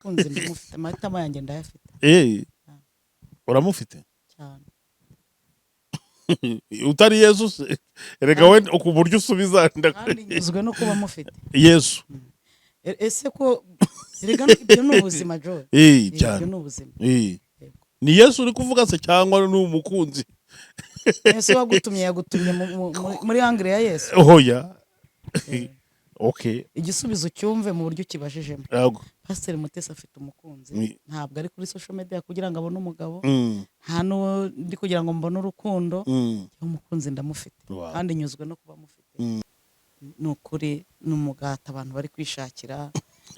kunze ndamufite amahitamo yanjye ndayafite uramufite cyane. utari Yesu se erega we ku buryo usubiza kandi nyuzwe no kuba mufite Yesu ese ko erega ibyo ni ubuzima Joe cyane ni ubuzima ni Yesu uri kuvuga se cyangwa ni umukunzi Yesu wagutumye yagutumye muri angre ya Yesu oya okay igisubizo cyumve mu buryo kibajijemo. Pastor Mutesi afite umukunzi ntabwo ari kuri social media kugira ngo abone umugabo hano ndi kugira ngo mbone urukundo umukunzi ndamufite kandi nyuzwe no kuba mufite nukuri numugata abantu bari kwishakira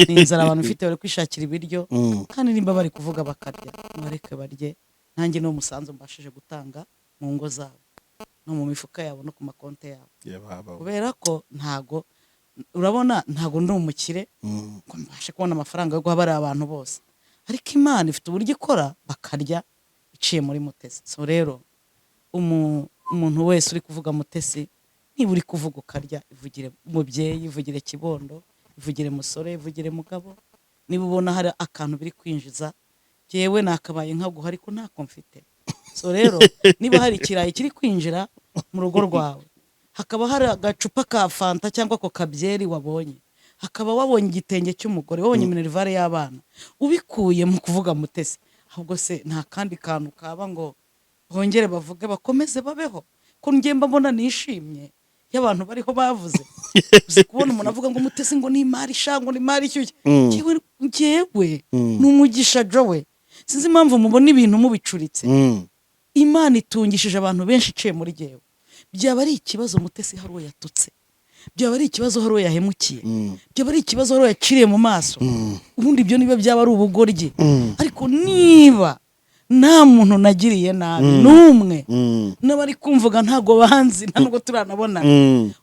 n'inzara abantu bafite bari kwishakira ibiryo kandi nimba bari kuvuga bakarya bareke barye nanjye no musanzu mbashije gutanga mu ngo zabo no mu mifuka yabo no ku makonte yabo kubera ko ntago urabona ntago ndi umukire ngo mbashe kubona amafaranga yo guhabara abantu bose ariko Imana ifite uburyo ikora bakarya iciye muri Mutesi. So rero umuntu wese uri kuvuga Mutesi niba uri kuvuga ukarya ivugire umubyeyi ivugire kibondo ivugire musore ivugire mugabo niba ubona hari akantu biri kwinjiza jewe nakabaye nkaguha ariko ntako mfite. So rero niba hari ikirayi kiri kwinjira mu rugo rwawe hakaba hari agacupa ka fanta cyangwa ko kabyeri wabonye hakaba wabonye igitenge cy'umugore wabonye minerivare y'abana ubikuye mu kuvuga Mutesi ahubwo se nta kandi kantu kaba ngo bongere bavuge bakomeze babeho ko ngemba mbona nishimye y'abantu bariho bavuze uzi kubona umuntu avuga ngo Mutesi ngo ni imari shango ni imari cyuye ngewe n'umugisha Joe sinzi impamvu mubona ibintu mubicuritse. Imana itungishije abantu benshi iciye muri jewe byaba ari ikibazo Mutesi hari uwo yatutse byaba ari ikibazo hari uwo yahemukiye byaba ari ikibazo hari uwo yaciriye mu maso ubundi ibyo niba byaba ari ubugoryi ariko niba nta muntu nagiriye nabi numwe n'abari kumvuga ntago banzi nta nubwo turanabona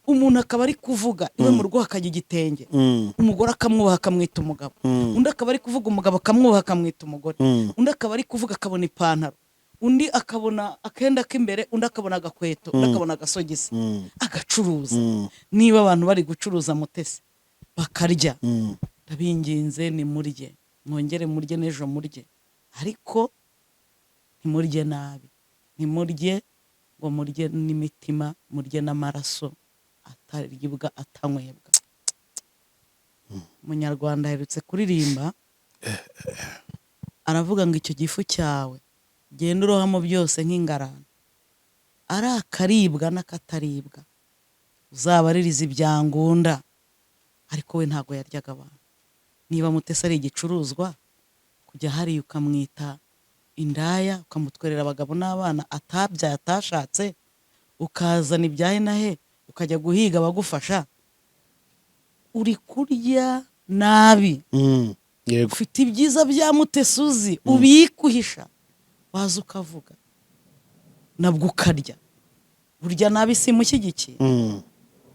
umuntu akaba ari kuvuga iwe mu rugo hakajya igitenge umugore akamwubaha akamwita umugabo undi akaba ari kuvuga umugabo akamwubaha akamwita umugore undi akaba ari kuvuga akabona ipantaro undi akabona akenda k'imbere undi akabona agakweto undi akabona agasogisi agacuruza. Niba abantu bari gucuruza Mutesi bakarya ndabinginze ni murye mwongere murye nejo murye ariko ntimurye nabi ntimurye ngo murye n'imitima murye n'amaraso ataribwa atanywebwa. Umunyarwanda aherutse kuririmba aravuga ngo icyo gifu cyawe genda urohamo byose nk'ingarane ari akaribwa n'akataribwa uzabaririza ibyangunda ariko we ntago yaryaga abantu. Niba Mutesi ari igicuruzwa kujya hari ukamwita indaya ukamutwerera abagabo n'abana atabyaye atashatse ukazana ibyahe nahe ukajya guhiga abagufasha uri kurya nabi ufite ibyiza bya Mutesi uzi ubikuhisha waza ukavuga nabwo ukarya urya nabi simushyigikiye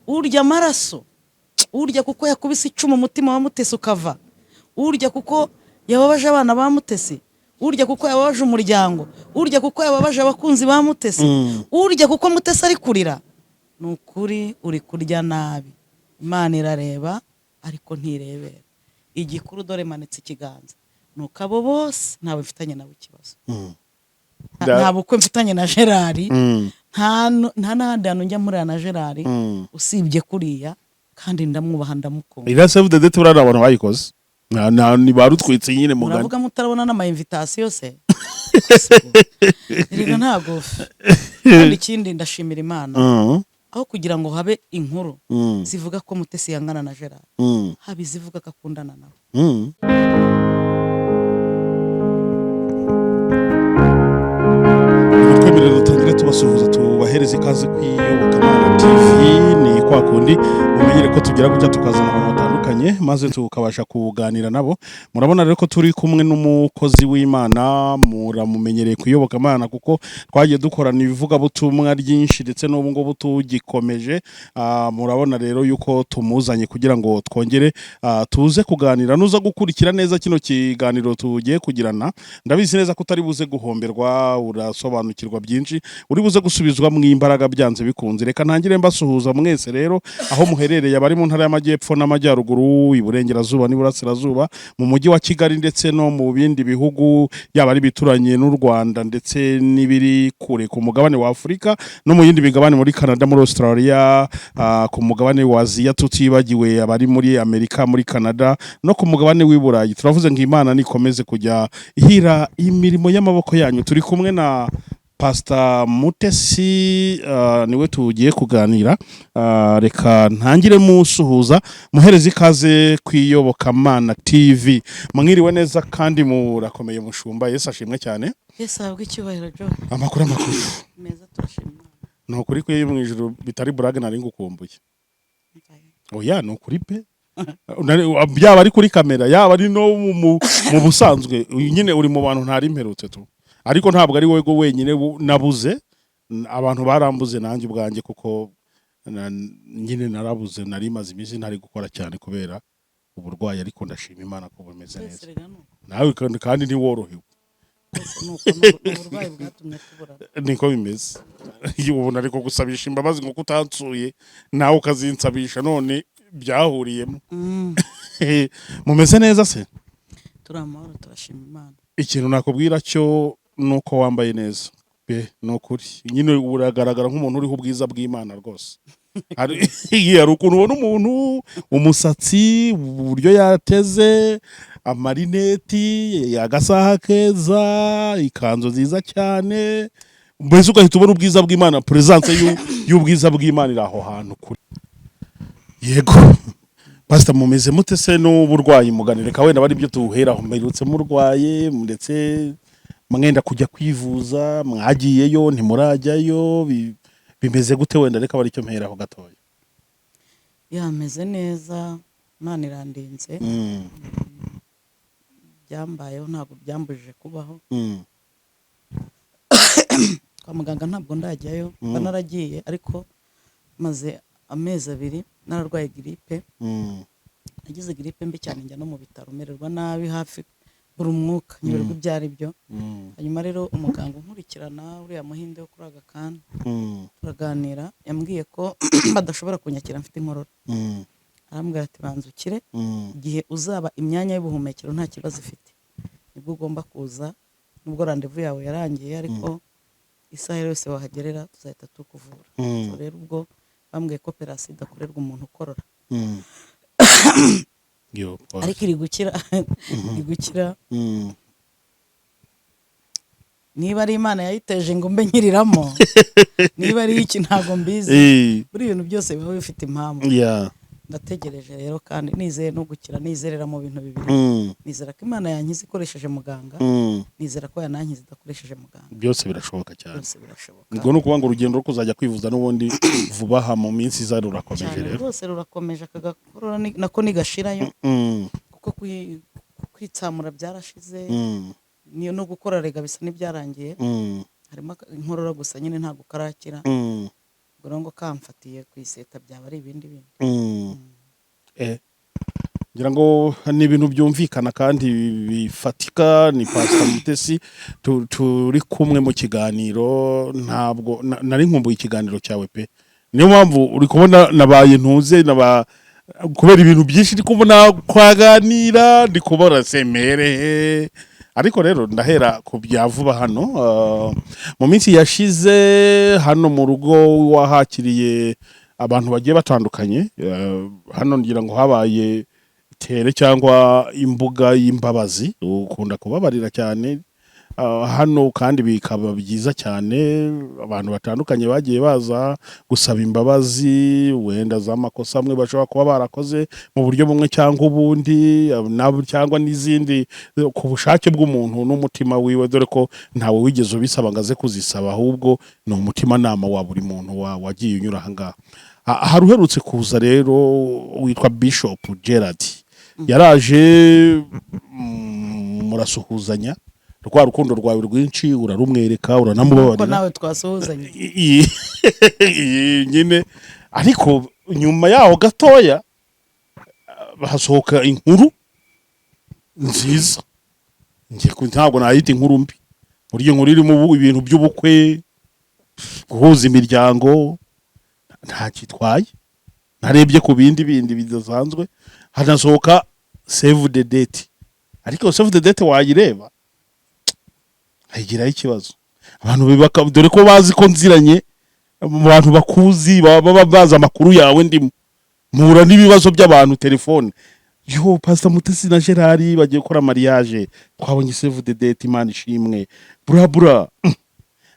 urya amaraso urya kuko yakubise icumu umutima wa Mutesi ukava urya kuko yababaje abana ba Mutesi urya kuko yababaje umuryango urya kuko yababaje abakunzi ba Mutesi urya kuko Mutesi ari kurira nukuri uri kurya nabi. Imana irareba ariko ntirebera igikuru dore manitse ikiganza nuko abo bose ntawe mfitanye nawe ikibazo nta bukwe mfitanye na Gerard nta n'ahandi hantu njya muri na Gerard usibye kuriya kandi ndamwubaha ndamukunda. ira save the date urara abantu bayikoze ni barutwitse nyine mugani uravuga mutarabona n'ama invitation se rero ntago kandi ikindi ndashimira Imana aho kugira ngo habe inkuru zivuga ko Mutesi yangana na Gerard habi zivuga akakundana nawe. Twemerera dutangire tubasuhuza tubahereze ikaze kw'iyobokamana TV ni kwa kundi mumenyere ko tugira gutya tukazana abantu batandukanye maze tukabasha kuganira nabo. Murabona rero ko turi kumwe n'umukozi w'Imana muramumenyereye kuyobokamana kuko twagiye dukorana ibivuga butumwa ryinshi ndetse n'ubu ngo tugikomeje. Murabona rero yuko tumuzanye kugira ngo twongere tuze kuganira nuza gukurikira neza kino kiganiro tugiye kugirana. Ndabizi neza ko utari buze guhomberwa urasobanukirwa byinshi uri buze gusubizwa mu imbaraga byanze bikunze. Reka ntangire mbasuhuza mwese rero aho muherereye abari mu ntara y'amajyepfo n'amajyaruguru Nyaruguru, Iburengerazuba n'Iburasirazuba, mu mujyi wa Kigali ndetse no mu bindi bihugu yaba ari bituranye n'u Rwanda ndetse n'ibiri kure ku mugabane wa Afurika no mu yindi migabane muri Canada, muri Australia, ku mugabane wa Aziya, tutibagiwe abari muri Amerika, muri Canada no ku mugabane w'i Burayi. Turavuze ngo Imana nikomeze kujya ihira imirimo y'amaboko yanyu. Turi kumwe na Pastor Mutesi, niwe tugiye kuganira. Reka ntangire musuhuza, muhereze ikaze kw'iyobokamana TV. Mwiriwe neza kandi murakomeye mushumba. Yesu ashimwe cyane. Yesu ahabwe icyubahiro jo. Amakuru meza turashimira. No kuri kwe mu ijuru bitari burage nari ngukumbuye. Oya no kuri pe. Byaba ari kuri kamera, yaba ari no mu busanzwe nyine uri mu bantu ntari imperutse tu. Ariko ntabwo ari wowe wenyine nabuze, abantu barambuze nanjye ubwanjye kuko nyine narabuze, nari maze iminsi ntari gukora cyane kubera uburwayi, ariko ndashima Imana ko bumeze neza. Nawe kandi ni worohewe. Uburwayi bwatumye tubura. Niko bimeze. Ubona ariko gusabisha imbabazi ngo kutansuye nawe ukazinsabisha none byahuriyemo. Mumeze neza se? Turamahoro turashima Imana. Ikintu nakubwira cyo nuko wambaye neza be, nokuri nyine uragaragara nk'umuntu uriho ubwiza bw'Imana rwose. Hari ukuntu ubona umuntu, umusatsi, uburyo yateze, amarineti, agasaha keza, ikanzu nziza cyane, mbese ugahita ubona ubwiza bw'Imana, presence y'ubwiza bw'Imana iri aho hantu kuri. Yego Pastor, mumeze mute se n'uburwayi muganire ka wenda bari byo tuheraho, mperutse murwaye ndetse mwenda kujya kwivuza, mwagiyeyo ntimurajyayo, bimeze gute? Wenda reka bari cyo mperaho gatoya. Yameze neza, Imana irandinze. Byambayeho ntabwo byambujije kubaho. Kwa muganga ntabwo ndajyayo, banaragiye ariko maze amezi 2 nararwaye grippe. Nagize grippe mbi cyane, njya no mu bitaro mererwa nabi hafi buri umwuka, nyiberwa ibyari byo. Hanyuma rero umuganga unkurikirana uriya muhinde wo kuri Agakana, turaganira, yambwiye ko badashobora kunyakira mfite inkorora. Arambwira ati banzukire, igihe uzaba imyanya y'ubuhumekero nta kibazo ifite nibwo ugomba kuza, nubwo rendezvous yawe yarangiye ariko isaha yose wahagerera tuzahita tukuvura. So rero ubwo bambwiye ko operation idakorerwa umuntu ukorora. Ariko iri gukira. Niba ari Imana yayiteje ngo mbe nkiriramo, niba ari iki ntago mbizi. Buri ibintu byose biba bifite impamvu. Ndategereje rero kandi nizeye no gukira, nizerera mu bintu bibiri. Nizera ko Imana yankiza ikoresheje muganga, nizera ko yanankiza idakoresheje muganga. Byose birashoboka cyane. Byose birashoboka. Ngo no kuba ngo urugendo rwo kuzajya kwivuza n'ubundi vuba ha mu minsi iza rurakomeje rero. Rwose rurakomeje, akagakorora nako nigashirayo. Kuko kwitsamura byarashize. Niyo no gukora rega bisa n'ibyarangiye. Harimo inkorora gusa nyine ntago karakira. Ngo kamfatiye kwiseta byaba ari ibindi bintu. Ngira ngo ni ibintu byumvikana kandi bifatika. Ni Pastor Mutesi turi kumwe mu kiganiro, ntabwo nari nkumbuye ikiganiro cyawe pe. Niyo mpamvu uri kubona nabaye ntuze kubera ibintu byinshi ndi kubona kwaganira, ndi kubona semere. Ariko rero ndahera ku byavuba hano. Mu minsi yashize hano mu rugo wahakiriye abantu bagiye batandukanye. Hano ngira ngo habaye tere cyangwa imbuga y'imbabazi, ukunda kubabarira cyane hano kandi bikaba byiza cyane. Abantu batandukanye bagiye baza gusaba imbabazi, wenda z'amakosa amwe bashobora kuba barakoze mu buryo bumwe cyangwa ubundi, cyangwa n'izindi ku bushake bw'umuntu n'umutima wiwe, dore ko ntawe wigeze ubisaba ngo aze kuzisaba, ahubwo ni umutima nama wa buri muntu wagiye unyura aha ngaha. Hari uherutse kuza rero witwa Bishop Gerard, yaraje murasuhuzanya, rwa rukundo rwawe rwinshi urarumwereka, uranamubabarira. Ko nawe twasuhuzanye nyine. Ariko nyuma yaho gatoya hasohoka inkuru nziza, ntabwo nayita inkuru mbi, buryo inkuru irimo ibintu by'ubukwe, guhuza imiryango, nta kitwaye. Narebye ku bindi bidasanzwe hanasohoka save the date, ariko save the date wayireba hagiraho ikibazo. Abantu bibaka dore ko bazi ko nziranye mu bantu bakuzi baba baza amakuru yawe ndimo mpura n'ibibazo by'abantu telefone. Yo Pastor Mutesi na Gerard bagiye gukora mariage, twabonye save the date, Imana ishimwe bura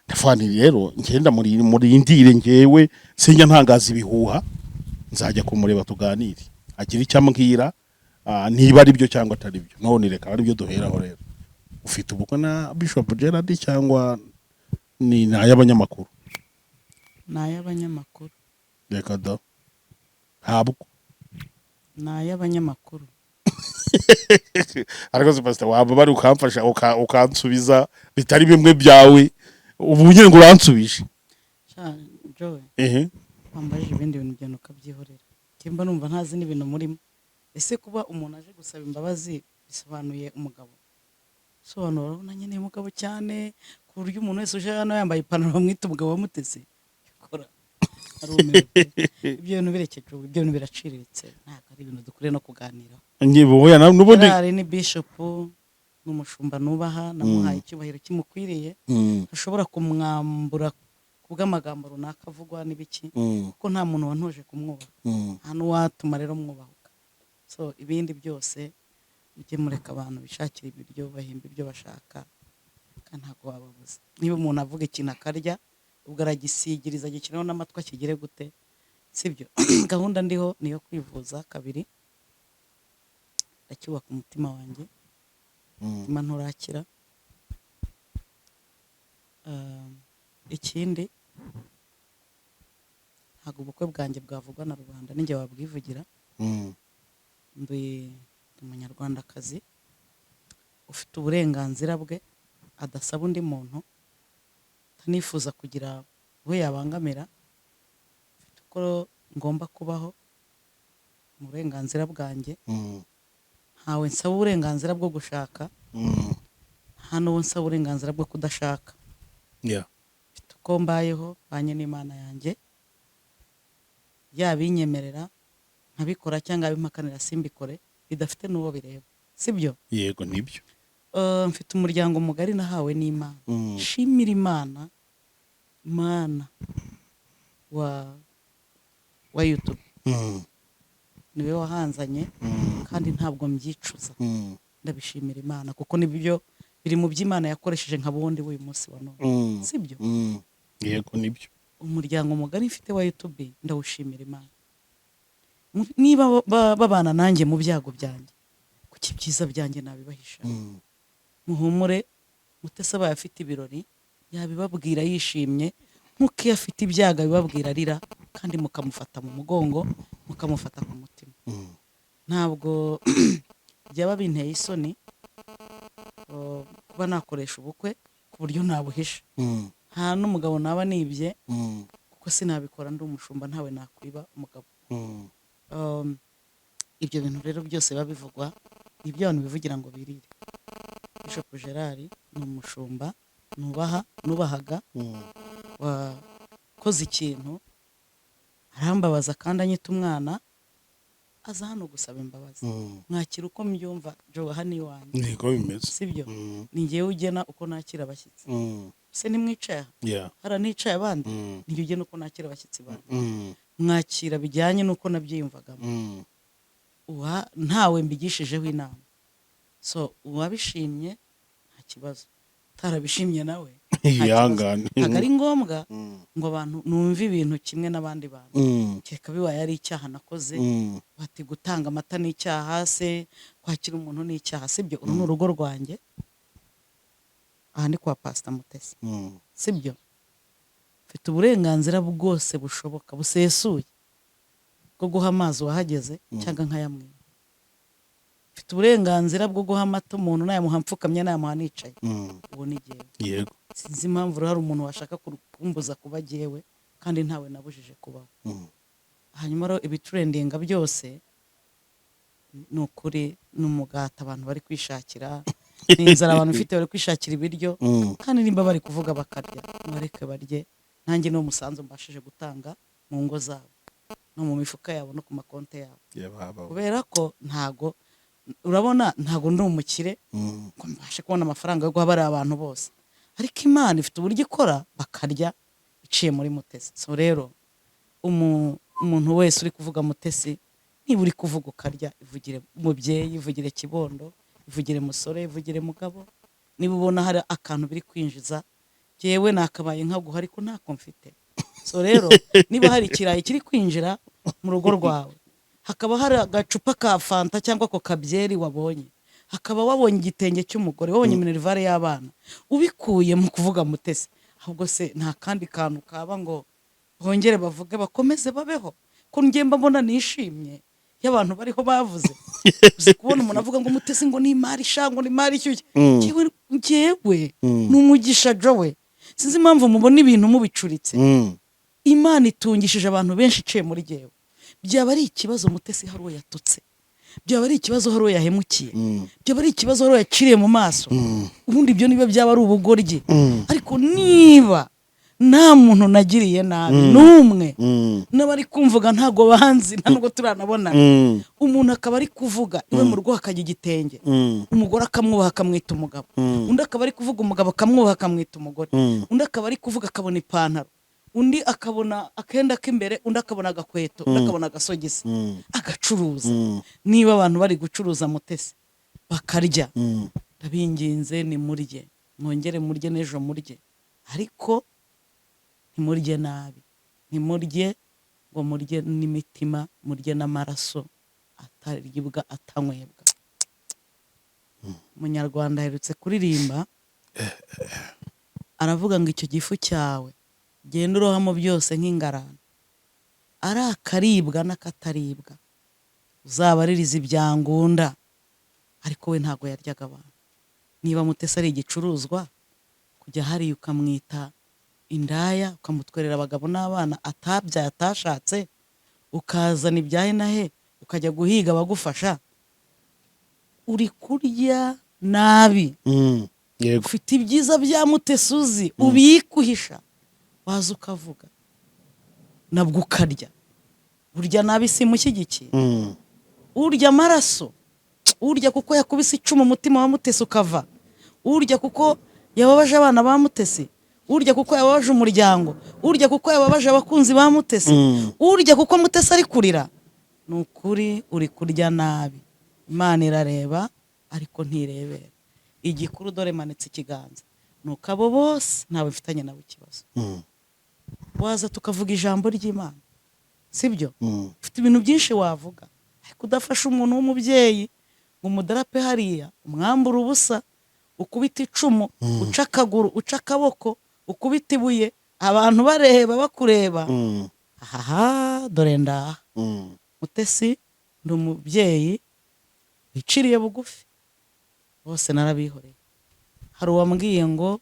ndafani. Rero ngenda muri indire ngewe senya ntangaza ibihuha, nzajya kumureba tuganire agira icyambwira niba ari byo cyangwa atari byo. None reka ari byo duheraho. Rero ufite ubukwe na Bishop Gerard cyangwa ni n'ay'abanyamakuru? N'ay'abanyamakuru. Reka da habwo n'ay'abanyamakuru. ariko se Pastor waba bari ukamfasha ukansubiza bitari bimwe byawe ubu nyine ngo uransubije Joe wambaje ibindi bintu byano kabyihorera kimba numva ntazi n'ibintu murimo. Ese kuba umuntu aje gusaba imbabazi bisobanuye umugabo? Sobanura urabona nyine umugabo cyane ku buryo umuntu wese uje hano yambaye ipantaro bamwita umugabo wa Mutesi kora ibyo bintu birekeje, ibyo bintu biraciriritse, ntabwo ari ibintu dukure no kuganiraho. Ngiboya n'ubundi ari ni Bishop n'umushumba nubaha namuhaye icyubahiro kimukwiriye, ashobora kumwambura kubw'amagambo runaka avugwa n'ibiki, kuko nta muntu wantoje kumwubaha, hano watuma rero mwubahuka. So ibindi byose ujye mureka abantu bishakira ibiryo bahimba ibyo bashaka, kandi ntabwo wababuza. Niba umuntu avuga ikintu akarya ubwo aragisigiriza gikiraho n'amatwi akigire gute, sibyo? Gahunda ndiho niyo kwivuza kabiri, ndacyubaka umutima wanjye, umutima nturakira. Ikindi ntabwo ubukwe bwanjye bwavugwa na rubanda, ninjye wabwivugira. Ndi umunyarwandakazi ufite uburenganzira bwe, adasaba undi muntu, atanifuza kugira we yabangamira, ufite uko ngomba kubaho mu burenganzira bwanjye. Ntawe nsaba uburenganzira bwo gushaka, nta n'uwo nsaba uburenganzira bwo kudashaka. Mfite uko mbayeho banye n'Imana yanjye, yabinyemerera nkabikora cyangwa abimpakanira simbikore, bidafite n'uwo bireba, sibyo? Yego nibyo. Mfite umuryango mugari nahawe n'Imana. Shimira Imana wa YouTube. Niwe wahanzanye kandi ntabwo mbyicuza. Ndabishimira Imana kuko nibyo biri mu by'Imana yakoresheje nka bundi w'uyu munsi wa none, sibyo? Yego nibyo. Umuryango mugari mfite wa YouTube ndawushimira Imana. Niba babana nanjye mu byago byanjye, kuki byiza byanjye nabibahisha? Muhumure, Mutesi abaye afite ibirori yabibabwira yishimye, nkuko iyo afite ibyaga bibabwira arira, kandi mukamufata mu mugongo, mukamufata ku mutima. Ntabwo byaba binteye isoni kuba nakoresha ubukwe ku buryo nabuhisha. Nta n'umugabo naba nibye, kuko sinabikora ndi umushumba, ntawe nakwiba umugabo. Ibyo bintu rero byose babivugwa ibyo abantu bivugira ngo birire. Bishop Gerard ni umushumba nubahaga, wakoze ikintu arambabaza kandi anyita umwana, aza hano gusaba imbabazi. Mwakira uko mbyumva Joe, hano iwanjye niko bimeze, sibyo? Ni ngewe ugena uko nakira abashyitsi. Se nimwicaye hara nicaye abandi, ni ugena uko nakira abashyitsi bandi. Mwakira bijyanye nuko nabyiyumvagamo, ntawe mbigishijeho inama. So uwabishimye nta kibazo, utarabishimye nawe yangane. Ntabwo ari ngombwa ngo abantu numve ibintu kimwe n'abandi bantu. Kereka bibaye ari icyaha nakoze, bati gutanga amata ni icyaha, se kwakira umuntu ni icyaha, sibyo? Uru ni urugo rwanjye, aha ni kwa Pastor Mutesi, sibyo? Mfite uburenganzira bwose bushoboka busesuye bwo guha amazi wahageze cyangwa nkayamwima. Mfite uburenganzira bwo guha amata umuntu nayamuha mfukamye nayamuha nicaye. Ubu ni jyewe. Yego. Sinzi impamvu hari umuntu washaka kumbuza kuba jyewe, kandi ntawe nabujije kubaho. Hanyuma rero ibitrendinga byose ni ukuri n'umugata abantu bari kwishakira, n'inzara abantu ufite bari kwishakira ibiryo, kandi nimba bari kuvuga bakarya bareke barye. Nanjye no musanzu mbashije gutanga mu ngo zabo. no mu mifuka yabo no ku makonte yabo, kubera ko ntago urabona ntago ndi umukire ngo mbashe kubona amafaranga yo guha bari abantu bose, ariko Imana ifite uburyo ikora bakarya iciye muri Mutesi. So rero umuntu wese uri kuvuga Mutesi, niba uri kuvuga ukarya, ivugire umubyeyi, ivugire kibondo, ivugire musore, ivugire mugabo. Niba ubona hari akantu biri kwinjiza, jewe nakabaye nkaguha ariko ntako mfite. So rero niba hari ikirayi kiri kwinjira mu rugo rwawe, hakaba hari agacupa ka fanta cyangwa ko kabyeri wabonye, hakaba wabonye igitenge cy'umugore, wabonye minerivare y'abana, ubikuye mu kuvuga Mutesi, ahubwo se nta kandi kantu kaba ngo bongere bavuge bakomeze babeho ko ngemba mbona nishimye y'abantu bariho bavuze. Uzi kubona umuntu avuga ngo Mutesi ngo ni imari shango ni imari cyuye, ngewe n'umugisha jowe, sinzi impamvu mubona ibintu mubicuritse. Imana itungishije abantu benshi iciye muri jewe. Byaba ari ikibazo Mutesi hari uwo yatutse, byaba ari ikibazo hari uwo yahemukiye, byaba ari ikibazo hari uwo yaciriye mu maso, ubundi ibyo niba byaba ari ubugoryi. Ariko niba nta muntu nagiriye nabi n'umwe, n'abari kumvuga ntago banzi, ntabwo turanabona, umuntu akaba ari kuvuga iwe mu rugo hakajya igitenge, umugore akamwubaha akamwita umugabo, undi akaba ari kuvuga umugabo akamwubaha akamwita umugore, undi akaba ari kuvuga akabona ipantaro, undi akabona akenda k'imbere, undi akabona agakweto, undi akabona agasogisi, agacuruza. Niba abantu bari gucuruza Mutesi bakarya, ndabinginze ni murye, mwongere murye n'ejo murye, ariko ntimurye nabi, ntimurye ngo murye n'imitima, murye n'amaraso ataribwa atanywebwa. Umunyarwanda aherutse kuririmba aravuga ngo icyo gifu cyawe genda urohamo byose nk'ingarane, ari akaribwa n'akataribwa, uzabaririza ibyangunda, ariko we ntago yaryaga abantu. Niba Mutesi ari igicuruzwa, kujya hariya ukamwita indaya, ukamutwerera abagabo n'abana atabyaye atashatse, ukazana ibyahe na he, ukajya guhiga abagufasha, uri kurya nabi. Ufite ibyiza bya Mutesi uzi ubikuhisha, waza ukavuga nabwo ukarya. Urya nabi simushyigikiye, urya amaraso, urya kuko yakubise icumu umutima wa Mutesi ukava, urya kuko yababaje abana ba Mutesi, urya kuko yababaje umuryango, urya kuko yababaje abakunzi ba Mutesi, urya kuko Mutesi ari kurira, nukuri uri kurya nabi. Imana irareba ariko ntirebera. Igikuru dore manitse ikiganza, nuko abo bose ntawe mfitanye nabo ikibazo. Waza tukavuga ijambo ry'Imana, sibyo? Ufite ibintu byinshi wavuga, ariko udafasha umuntu w'umubyeyi ngo umudarape hariya, umwambura ubusa, ukubita icumu, uca akaguru, uca akaboko, ukubita ibuye, abantu bareba bakureba. Ahaha, dore ndaha. Mutesi ndi umubyeyi wiciriye bugufi, bose narabihoreye. Hari uwambwiye ngo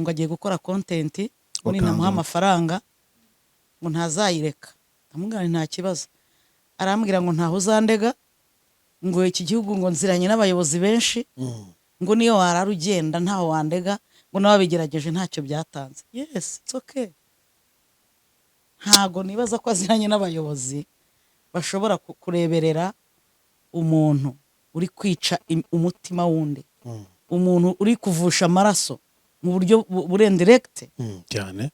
agiye gukora content, ngo ninamuha amafaranga ngo ntazayireka. Ndamubwira nta kibazo. Arambwira ngo ntaho uzandega, ngo iki gihugu ngo nziranye n'abayobozi benshi, ngo niyo warara ugenda ntaho wandega, ngo n'ababigerageje ntacyo byatanze. Yes, it's okay. Ntago nibaza ko aziranye n'abayobozi bashobora kureberera umuntu uri kwica umutima wundi, umuntu uri kuvusha amaraso mu buryo burendirekte cyane.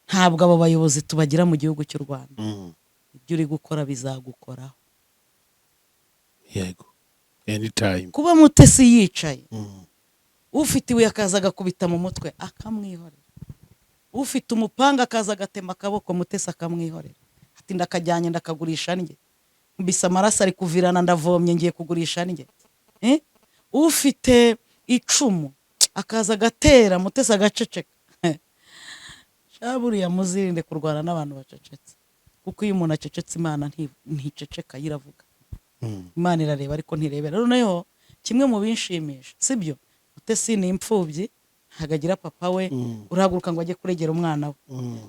Ntabwo abo bayobozi tubagira mu gihugu cy'u Rwanda. Ibyo uri gukora bizagukoraho. Yego, anytime. Kuba Mutesi yicaye, ufite ibuye akaza agakubita mu mutwe akamwihorera, ufite umupanga akaza agatema akaboko Mutesi akamwihorera, ati ndakajyanye ndakagurisha ndye, mbisa amaraso ari kuvirana ndavomye ngiye kugurisha ndye. Ufite icumu akaza agatera Mutesi agaceceka. Shaburiya muzirinde kurwana n'abantu bacecetse, kuko iyo umuntu acecetse Imana nticeceka, yiravuga. Imana irareba ariko ntirebera. Noneho kimwe mu binshimisha, sibyo? Mutesi ni imfubyi, hagagira papa we, urahaguruka ngo ajye kuregera umwana we.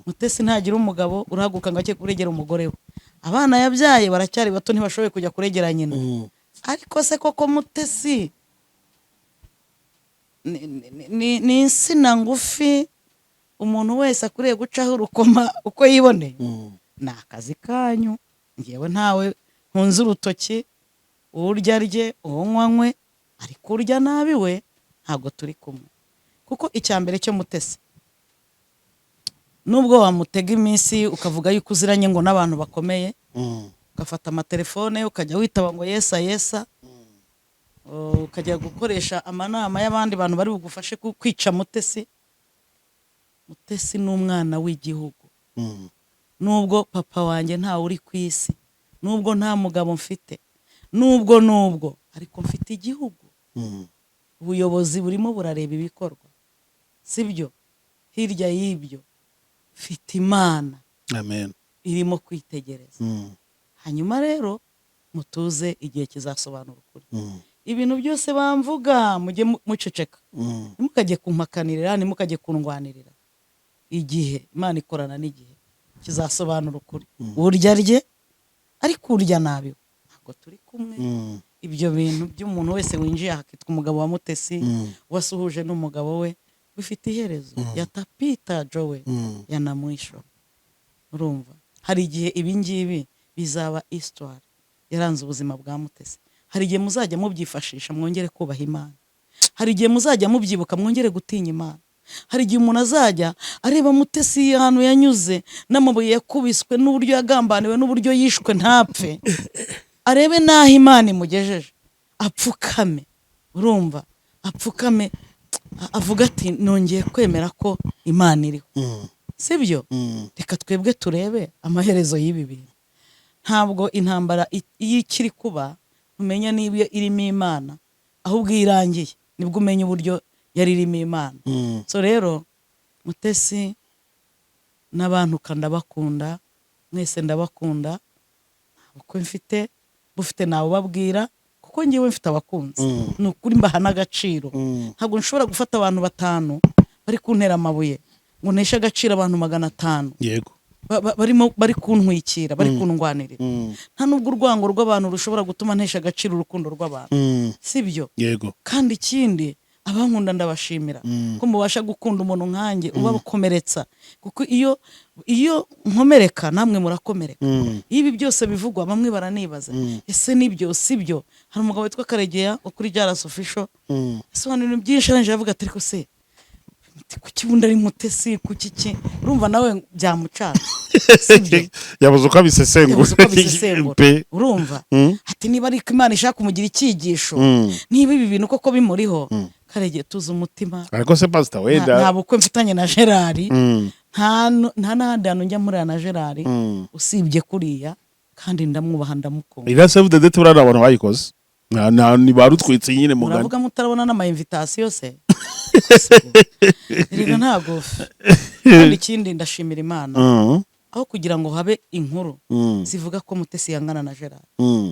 Mutesi ntagira umugabo, urahaguruka ngo ajye kuregera umugore we. Abana yabyaye baracyari bato ntibashoboye kujya kuregera nyina. Ariko se koko Mutesi ni insina ngufi umuntu wese akuriye gucaho urukoma uko yiboneye? ni akazi kanyu, ngewe ntawe nkunze urutoki, urya rye unywa nywe, ariko urya nabi we ntabwo turi kumwe. Kuko icya mbere cyo Mutesi, nubwo wamutega iminsi ukavuga yuko uziranye ngo n'abantu bakomeye, ugafata amatelefone ukajya witaba ngo yesa, ukajya gukoresha amanama y'abandi bantu bari bugufashe kwica Mutesi. Mutesi ni umwana w'igihugu. Nubwo papa wanjye ntawe uri ku isi, nubwo nta mugabo mfite, nubwo ariko mfite igihugu. Ubuyobozi burimo burareba ibikorwa, sibyo? Hirya y'ibyo mfite Imana, amen, irimo kwitegereza. Hanyuma rero mutuze, igihe kizasobanura ukuri. Ibintu byose bamvuga mujye muceceka, nimukajye kumpakanirira, nimukajye kundwanirira. Igihe Imana ikorana n'igihe kizasobanura ukuri. Urya rye ariko urya nabi ntabwo turi kumwe. Ibyo bintu by'umuntu wese winjiye hakitwa umugabo wa Mutesi, wasuhuje n'umugabo we, bifite iherezo. Yatapita Joe yanamwisho. Urumva, hari igihe ibingibi bizaba histoire yaranze ubuzima bwa Mutesi. Hari igihe muzajya mubyifashisha mwongere kubaha Imana. Hari igihe muzajya mubyibuka mwongere gutinya Imana. Hari igihe umuntu azajya areba Mutesi ahantu yanyuze, n'amabuye yakubiswe, n'uburyo yagambaniwe, n'uburyo yishwe ntapfe, arebe naho Imana imugejeje, apfukame. Urumva, apfukame avuga ati nongeye kwemera ko Imana iriho. Sibyo? Reka twebwe turebe amaherezo y'ibi bintu. Ntabwo intambara iyo ikiri kuba umenya niba irimo Imana, ahubwo irangiye nibwo umenya uburyo yari irimo Imana. So rero Mutesi n'abantu ndabakunda, mwese ndabakunda. Uko mfite bufite nawe babwira, kuko ngewe mfite abakunzi. Ni ukuri mbaha n'agaciro. Ntabwo nshobora gufata abantu 5 bari kuntera amabuye ngo nteshe agaciro abantu 500. Yego. Bari kuntwikira, bari kundwanirira. Nta nubwo urwango rw'abantu rushobora gutuma ntesha agaciro urukundo rw'abantu. Sibyo? Yego. Kandi ikindi, abankunda ndabashimira ko mubasha gukunda umuntu nkanjye ubakomeretsa, kuko iyo nkomereka namwe murakomereka. Ibi byose bivugwa bamwe baranibaza, ese nibyo sibyo? Hari umugabo witwa Karegeya kuri Jaras Official, asobanura byinshi, aranje avuga ati ariko se kuki bundi ari Mutesi kuki urumva nawe byamucana. Sibyo? Yabuze uko abisesengura. Urumva ati niba ari Imana ishaka kumugira icyigisho, niba ibi bintu koko bimuriho, Karegeya tuza umutima. Ariko se Pastor wenda nta bukwe mfitanye na Gerard, nta n'ahandi hantu njya muri na Gerard usibye kuriya, kandi ndamwubaha ndamukunda. Ira Save the Date burara abantu bayikoze ni barutwitse nyine mugani. Muravuga mutarabona n'ama invitation se? Rero ntago. Kandi ikindi ndashimira Imana, aho kugira ngo habe inkuru zivuga ko Mutesi yangana na Gerard,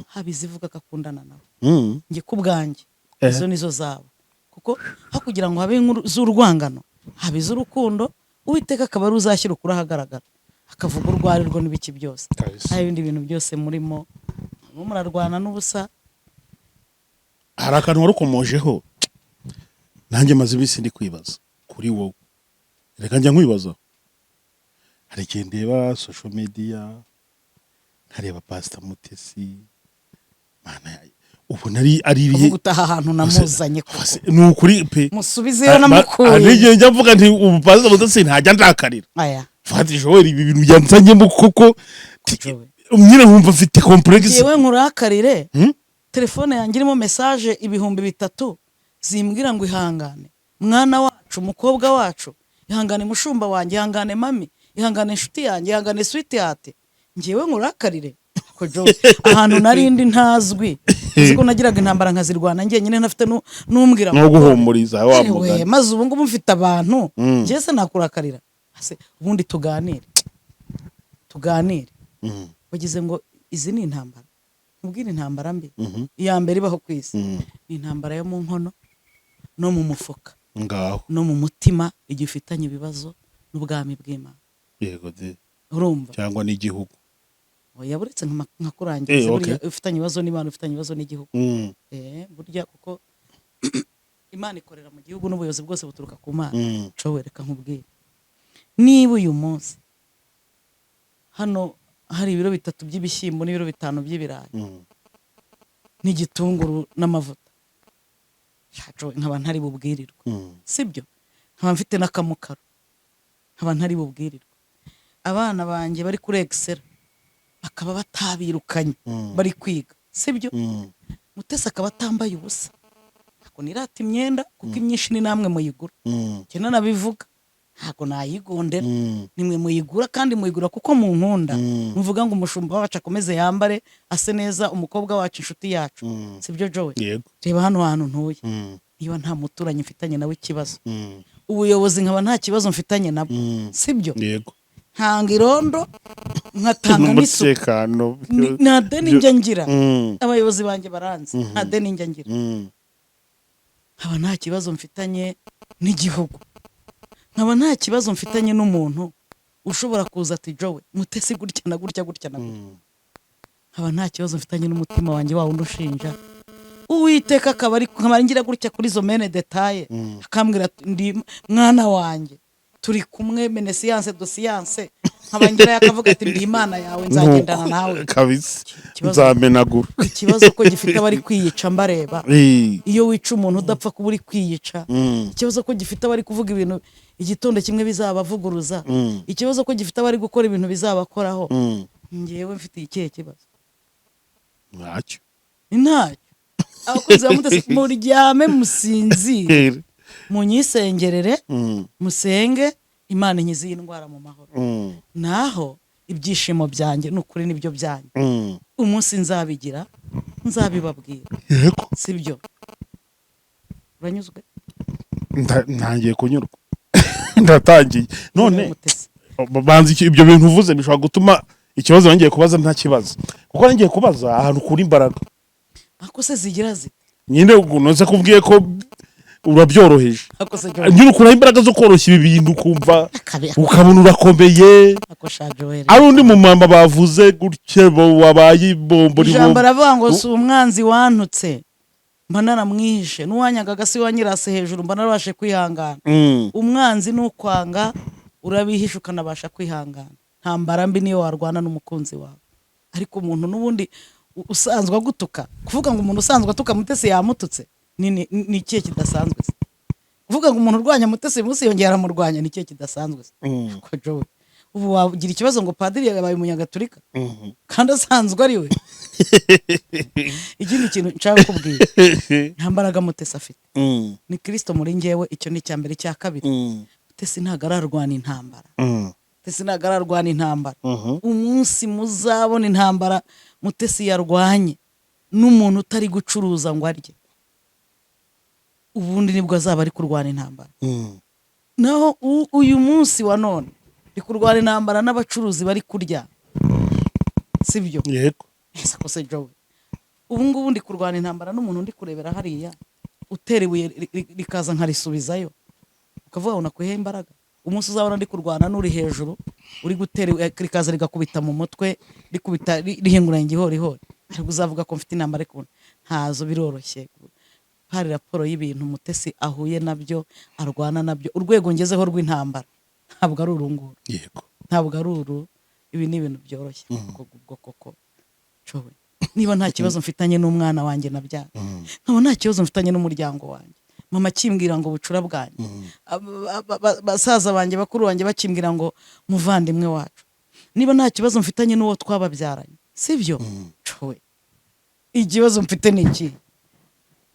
habi zivuga ko akundana nawe. Nge kubwanjye izo nizo zabo, kuko aho kugira ngo habe inkuru z'urwangano, habi z'urukundo, Uwiteka akaba ari uzashyira ukuri ahagaragara, akavuga urwari rwo n'ibiki byose. Hari ibindi bintu byose murimo murarwana n'ubusa. Hari akantu warukomojeho nanjye maze ibisi ndi kwibaza kuri wowe. Reka njya nkwibaza. Hari igihe ndeba social media, nkareba Pastor Mutesi, mana ubu nari aririye gutaha ahantu namuzanye ko nukuri pe musubizeyo namukuye. Ari njye mvuga nti ubu Pastor Mutesi ntajya ndakarira. Aya fati Joel ibi bintu byansanyemo kuko nyine nkumva mfite complex. Yewe nkurakarire, telefone yanjye irimo message 3,000 zimbwira ngo ihangane mwana wacu, umukobwa wacu, ihangane mushumba wanjye, ihangane mami, ihangane inshuti yanjye, ihangane sweetheart. Ngewe nkurakarire ko Joe ahantu narindi ntazwi, uziko nagiraga intambara nkazirwana ngiye nyine ntafite numbwira no guhumuriza wa mugani. Maze ubu ngubu mfite abantu ngiye se nakurakarira. Ase ubundi tuganire bagize ngo izi ni intambara, mubwire intambara mbi iya mbere ibaho kwisi, ni intambara yo mu nkono no mu mufuka ngaho no mu mutima, igifitanye ibibazo n'ubwami bw'Imana. Yego de urumva, cyangwa n'igihugu. Oya buretse nkakurangiza buriya ufitanye ibibazo n'Imana, ufitanye ibibazo n'igihugu. Burya kuko Imana ikorera mu gihugu n'ubuyobozi bwose buturuka ku Mana. Cyo wereka nkubwire, niba uyu munsi hano hari ibiro 3 by'ibishyimbo n'ibiro 5 by'ibirayi n'igitunguru n'amavuta, nkaba ntari bubwirirwa, sibyo? Nkaba mfite n'akamukaro, nkaba ntari bubwirirwa. Abana banjye bari kuri Excel bakaba batabirukanye bari kwiga, sibyo? Mutesi akaba atambaye ubusa, ako nirata imyenda kuko imyinshi ni namwe muyigura, cyane nabivuga ntago nayigondera, nimwe muyigura kandi muyigura kuko mu nkunda, muvuga ngo umushumba wacu akomeze yambare ase neza, umukobwa wacu inshuti yacu, sibyo Joe? Reba hano hantu ntuye, niba nta muturanye mfitanye nawe ikibazo, ubuyobozi nkaba nta kibazo mfitanye nabo, sibyo? Ntanga irondo nkatanga n'isuku, nta deni njya ngira, abayobozi banjye baranzi, nta deni njya ngira, nkaba nta kibazo mfitanye n'igihugu, nkaba nta kibazo mfitanye n'umuntu ushobora kuza ati Joe Mutesi gutya na gutya gutya na gutya, nkaba nta kibazo mfitanye n'umutima wanjye wawe undushinja, Uwiteka akaba ari nkaba ngira gutya kuri zo mene detaye, akambwira ndi mwana wanjye turi kumwe mene siyanse do siyanse, nkaba ngira yakavuga ati ndi Imana yawe nzagendana nawe kabisa, nzamenagura. Ikibazo ko gifite abari kwiyica mbareba, iyo wica umuntu udapfa kuba uri kwiyica, ikibazo ko gifite abari kuvuga ibintu igitondo kimwe bizabavuguruza, ikibazo ko gifite abari gukora ibintu bizabakoraho, ngewe mfite ikihe kibazo? Ntacyo. Abakozi ba Mutesi muryame musinzire, munyisengerere, musenge Imana inkize iyi ndwara mu mahoro, naho ibyishimo byanjye n'ukuri nibyo byanjye, umunsi nzabigira nzabibabwira, sibyo? Uranyuzwe? Ntangiye kunyurwa, ndatangiye none. Banzi ibyo bintu uvuze bishobora gutuma ikibazo ngiye kubaza nta kibazo, kuko ngiye kubaza ahantu kuri imbaraga ako se zigira zite, nyine unoze kubwiye ko urabyoroheje, nyine ukura imbaraga zo koroshya ibi bintu, kumva ukabona urakomeye. Ari undi mu mama bavuze gutye wabaye ibombo ijambo aravuga ngo si umwanzi wantutse mba naramwihishe, n'uwanyaga si wanyirase hejuru mba narabashe kwihangana. Umwanzi n'ukwanga urabihisha ukanabasha kwihangana, nta mbarambi niyo warwana n'umukunzi wawe. Ariko umuntu n'ubundi usanzwe agutuka, kuvuga ngo umuntu usanzwe atuka Mutesi yamututse ni ikihe kidasanzwe se? Kuvuga ngo umuntu urwanya Mutesi munsi yongera murwanya ni ikihe kidasanzwe se? Ko Joe ubu wagira ikibazo ngo padiri yabaye umunyagatolika kandi asanzwe ari we? Ikindi kintu nshaka kubwira, nta mbaraga Mutesi afite, ni Kristo muri njyewe, icyo ni cya mbere. Cya kabiri, Mutesi ntago ararwana intambara, Mutesi ntago ararwana intambara. Umunsi muzabona intambara Mutesi yarwanye n'umuntu utari gucuruza ngo arye, ubundi nibwo azaba ari kurwana intambara. Naho uyu munsi wa none ndi kurwana intambara n'abacuruzi bari kurya, sibyo? Yego. Ese ko se Joe ubu ngubu ndi kurwana intambara n'umuntu ndi kurebera hariya utera ibuye rikaza nkarisubizayo, ukavuga unakuye imbaraga. Umunsi uzabona ndi kurwana n'uri hejuru uri gutera rikaza rigakubita mu mutwe, rikubita rihingura ingihorihori, ariko uzavuga ko mfite intambara. Ariko ntazo biroroshye. Hari raporo y'ibintu Mutesi ahuye nabyo, arwana nabyo, urwego ngezeho rw'intambara ntabwo ari urunguru. Yego. Ntabwo ari uru, ibi ni ibintu byoroshye koko Joe. Niba nta kibazo mfitanye n'umwana wanjye nabyara, nkaba nta kibazo mfitanye n'umuryango wanjye, mama kimbwira ngo bucura bwanjye, basaza banjye bakuru wanjye bakimbwira ngo muvandimwe wacu, niba nta kibazo mfitanye n'uwo twababyaranye, sibyo? Joe ikibazo mfite ni iki?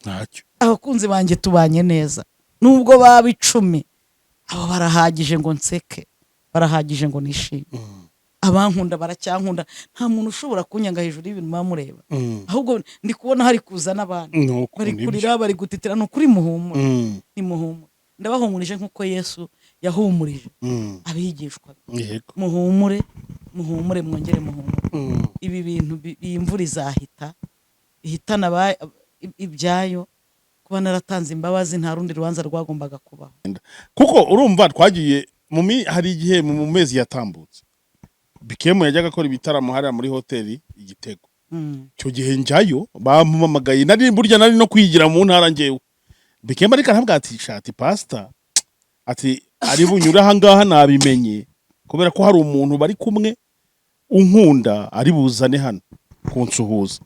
Ntacyo. Abakunzi banjye tubanye neza, nubwo baba 10 abo barahagije ngo nseke, barahagije ngo nishime. Abankunda baracyankunda, nta muntu ushobora kunyanga hejuru y'ibintu bamureba, ahubwo ndi kubona hari kuza n'abandi bari kurira, bari gutitira. No kuri muhumure, ni muhumure, ndabahumurije nkuko Yesu yahumurije abigishwa. Muhumure, muhumure, mwongere muhumure. Ibi bintu imvura izahita ihitana ibyayo, kuba naratanze imbabazi nta rundi rubanza rwagombaga kubaho. Kuko urumva twagiye hari igihe mu mezi yatambutse Bikemu yajyaga akora ibitaramo hariya muri hoteli Igitego. Cyo gihe njyayo bampamagaye, nari burya nari no kwigira mu ntara ngewe. Bikemu ariko arambwira ati shati pastor ati ari bunyura aha ngaha nabimenye kubera ko hari umuntu bari kumwe unkunda ari buzane hano kunsuhuza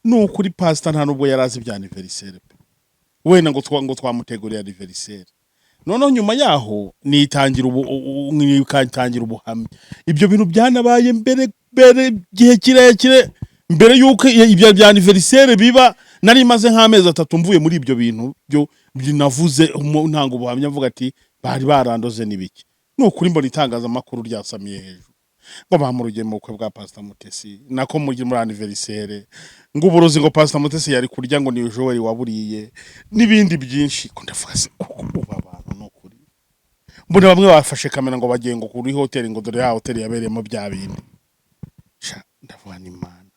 nukuri pastor nta nubwo yarazi bya anniversaire wenda ngo twamuteguriye anniversaire noneho nyuma yaho nitangira ubuhamya ibyo bintu byanabaye mbere gihe kirekire mbere yuko ibyo bya anniversaire biba nari maze nk'amezi 3 mvuye muri ibyo bintu byo navuze ntango ubuhamya mvuga ati bari barandoze nibiki nukuri mbona itangazamakuru ryasamiye hejuru ngo bamurugeye mu bukwe bwa Pastor Mutesi nako muri anniversaire ngo uburozi ngo Pastor Mutesi yari kurya ngo ni Joel waburiye nibindi byinshi ko ndavuga se uba abantu nukuri mbona bamwe bafashe kamera ngo bagiye ngo kuri hotel ngo dore ya hotel yabereyemo bya bindi ndavuga ni Imana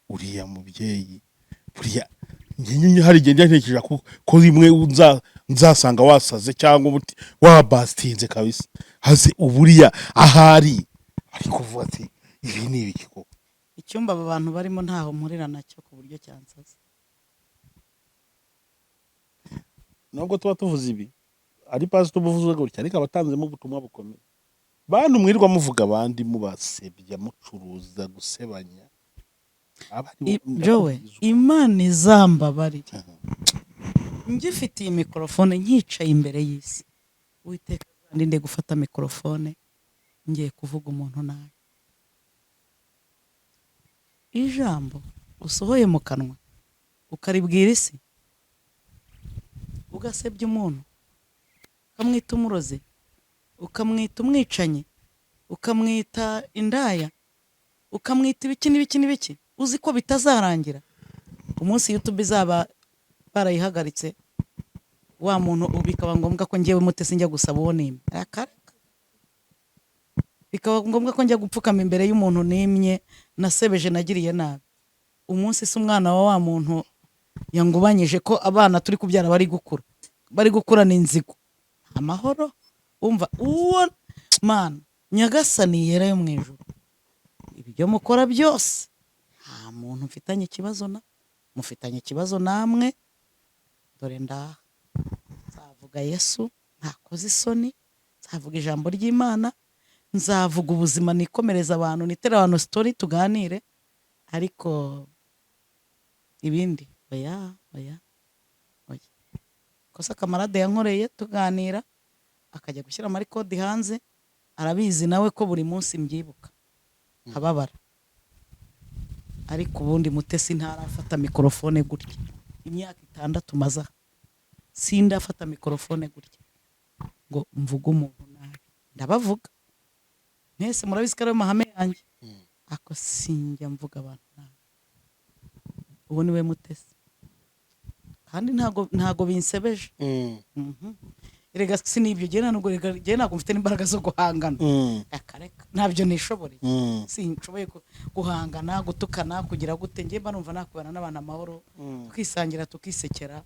uriya mubyeyi buriya nyenye hari genda ntekereje ko rimwe nzasanga wasaze cyangwa wabastinze kabisa haze uburiya ahari ariko kuvuga ati ibi ni ibiki koko icyumba aba bantu barimo ntaho mpurira nacyo ku buryo cyansaza nubwo tuba tuvuze ibi ari pastor tubuvuze gutya ariko abatanzemo ubutumwa bukomeye bantu mwirwa muvuga abandi mubasebya mucuruza gusebanya Jowe Imana izambabarira ngifitiye mikrofone nkicaye imbere y'isi Uwiteka ndinde gufata mikrofone ngiye kuvuga umuntu nawe ijambo usohoye mu kanwa ukaribwira isi ugasebya umuntu ukamwita umurozi ukamwita umwicanyi ukamwita indaya ukamwita ibiki uzi ko bitazarangira umunsi YouTube izaba barayihagaritse wa muntu ubikaba ngombwa ko ngiye Mutesi njya gusaba uwo nimye bikaba ngombwa ko njya gupfukama imbere y'umuntu nimye nasebeje nagiriye nabi umunsi se umwana wa muntu yangubanyije ko abana turi kubyara bari gukura n'inzigo amahoro umva uwo mana nyagasani yera yo mwijuru ibyo mukora byose nta muntu mfitanye ikibazo namwe dore ndaha nzavuga Yesu ntakoze isoni nzavuga ijambo ry'Imana nzavuga ubuzima nikomereza abantu nitera abantu story tuganire ariko ibindi oya kosa kamarade yankoreye tuganira akajya gushyira muri code hanze arabizi nawe ko buri munsi mbyibuka hababara ariko ubundi Mutesi ntarafata mikrofone gutya imyaka 6 maza sindafata mikrofone gutya ngo mvuga umuntu nabi ndabavuga mwese murabizi ko ari mahame yanjye ako sinjya mvuga abantu nabi ubu niwe Mutesi kandi ntago binsebeje erega sinibyo gena nubwo gena mfite n'imbaraga zo guhangana akareka ntabyo nishoboreye sinshoboye guhangana gutukana kugira gute ngiye barumva nakubana n'abana amahoro twisangira tukisekera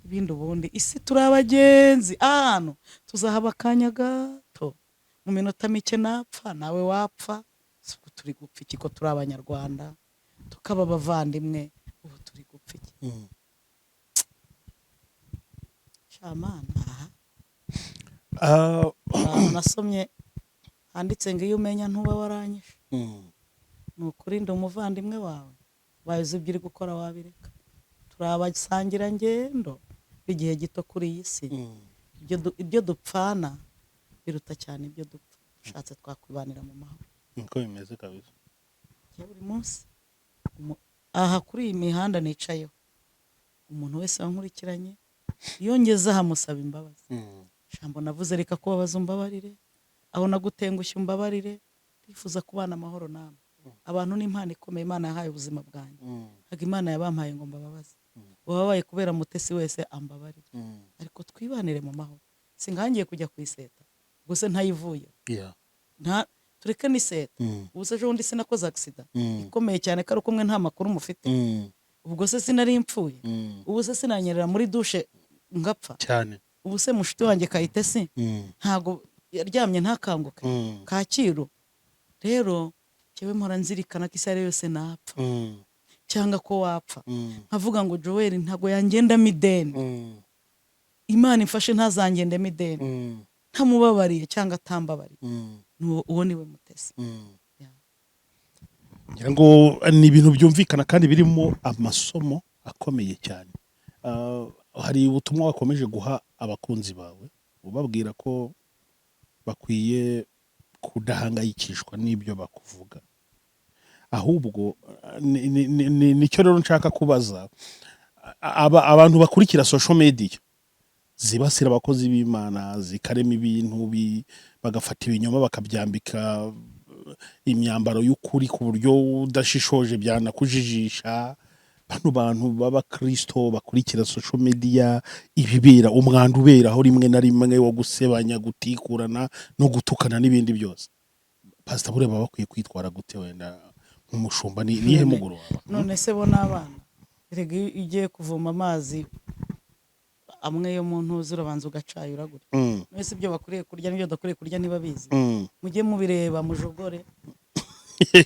ibindi ubundi isi turabagenzi ahantu tuzahaba akanya gato mu minota mike napfa nawe wapfa turi gupfa iki ko turi abanyarwanda tukaba bavandimwe ubu turi gupfa iki shamana nasomye handitse ngo iyo umenya ntuba waranyishe nukuri ndi umuvandimwe wawe bazi ibyo uri gukora wabireka turabasangira ngendo igihe gito kuri iyi si ibyo dupfana biruta cyane ibyo dupfa dushatse twakwibanira mu mahoro niko bimeze kabisa buri munsi aha kuri iyi mihanda nicayeho umuntu wese wankurikiranye iyo ngeze aha musaba imbabazi jambo navuze reka kubabaza umbabarire aho nagutengushye umbabarire ndifuza kubana amahoro namwe abantu n'impano ikomeye Imana yahaye ubuzima bwanjye haga Imana yabampaye ngo mbababaze wabaye kubera Mutesi wese ambabarire ariko twibanire mu mahoro singangiye kujya kwiseta gusa ntayivuye tureke n'iseta ubuse ejo bundi sinakoze accident ikomeye cyane ko ari kumwe nta makuru mufite ubwo se sinari impfuye ubuse sinanyerera muri douche ngapfa cyane ubuse mushiti wanjye Kayitesi ntago yaryamye ntakanguke Kacyiru rero cyewe mpora nzirikana ko isare yose napfa cyangwa ko wapfa nkavuga ngo Joel ntago yangenda mideni Imana imfashe ntazangende mideni ntamubabariye cyangwa atambabariye uwo niwe Mutesi ngira ngo ni ibintu byumvikana kandi birimo amasomo akomeye cyane. Hari ubutumwa wakomeje guha abakunzi bawe ubabwira ko bakwiye kudahangayikishwa n'ibyo bakuvuga, ahubwo nicyo rero nshaka kubaza abantu bakurikira social media zibasira abakozi b'Imana, zikarema ibintu bagafata ibinyoma bakabyambika imyambaro y'ukuri ku buryo udashishoje byanakujijisha. Bano bantu b'abakristo bakurikira social media, ibibera umwanda ubera aho rimwe na rimwe wo gusebanya, gutikurana no gutukana n'ibindi byose. Pastor Bureba bakwiye kwitwara gute wenda nk'umushumba nihe mugoro waba? None se bo n'abana erega igiye kuvoma amazi amwe yo mu ntuzi urabanza ugacayura gute. Mwese ibyo bakuriye kurya n'ibyo dakuriye kurya niba bizi mujye mubireba mujogore.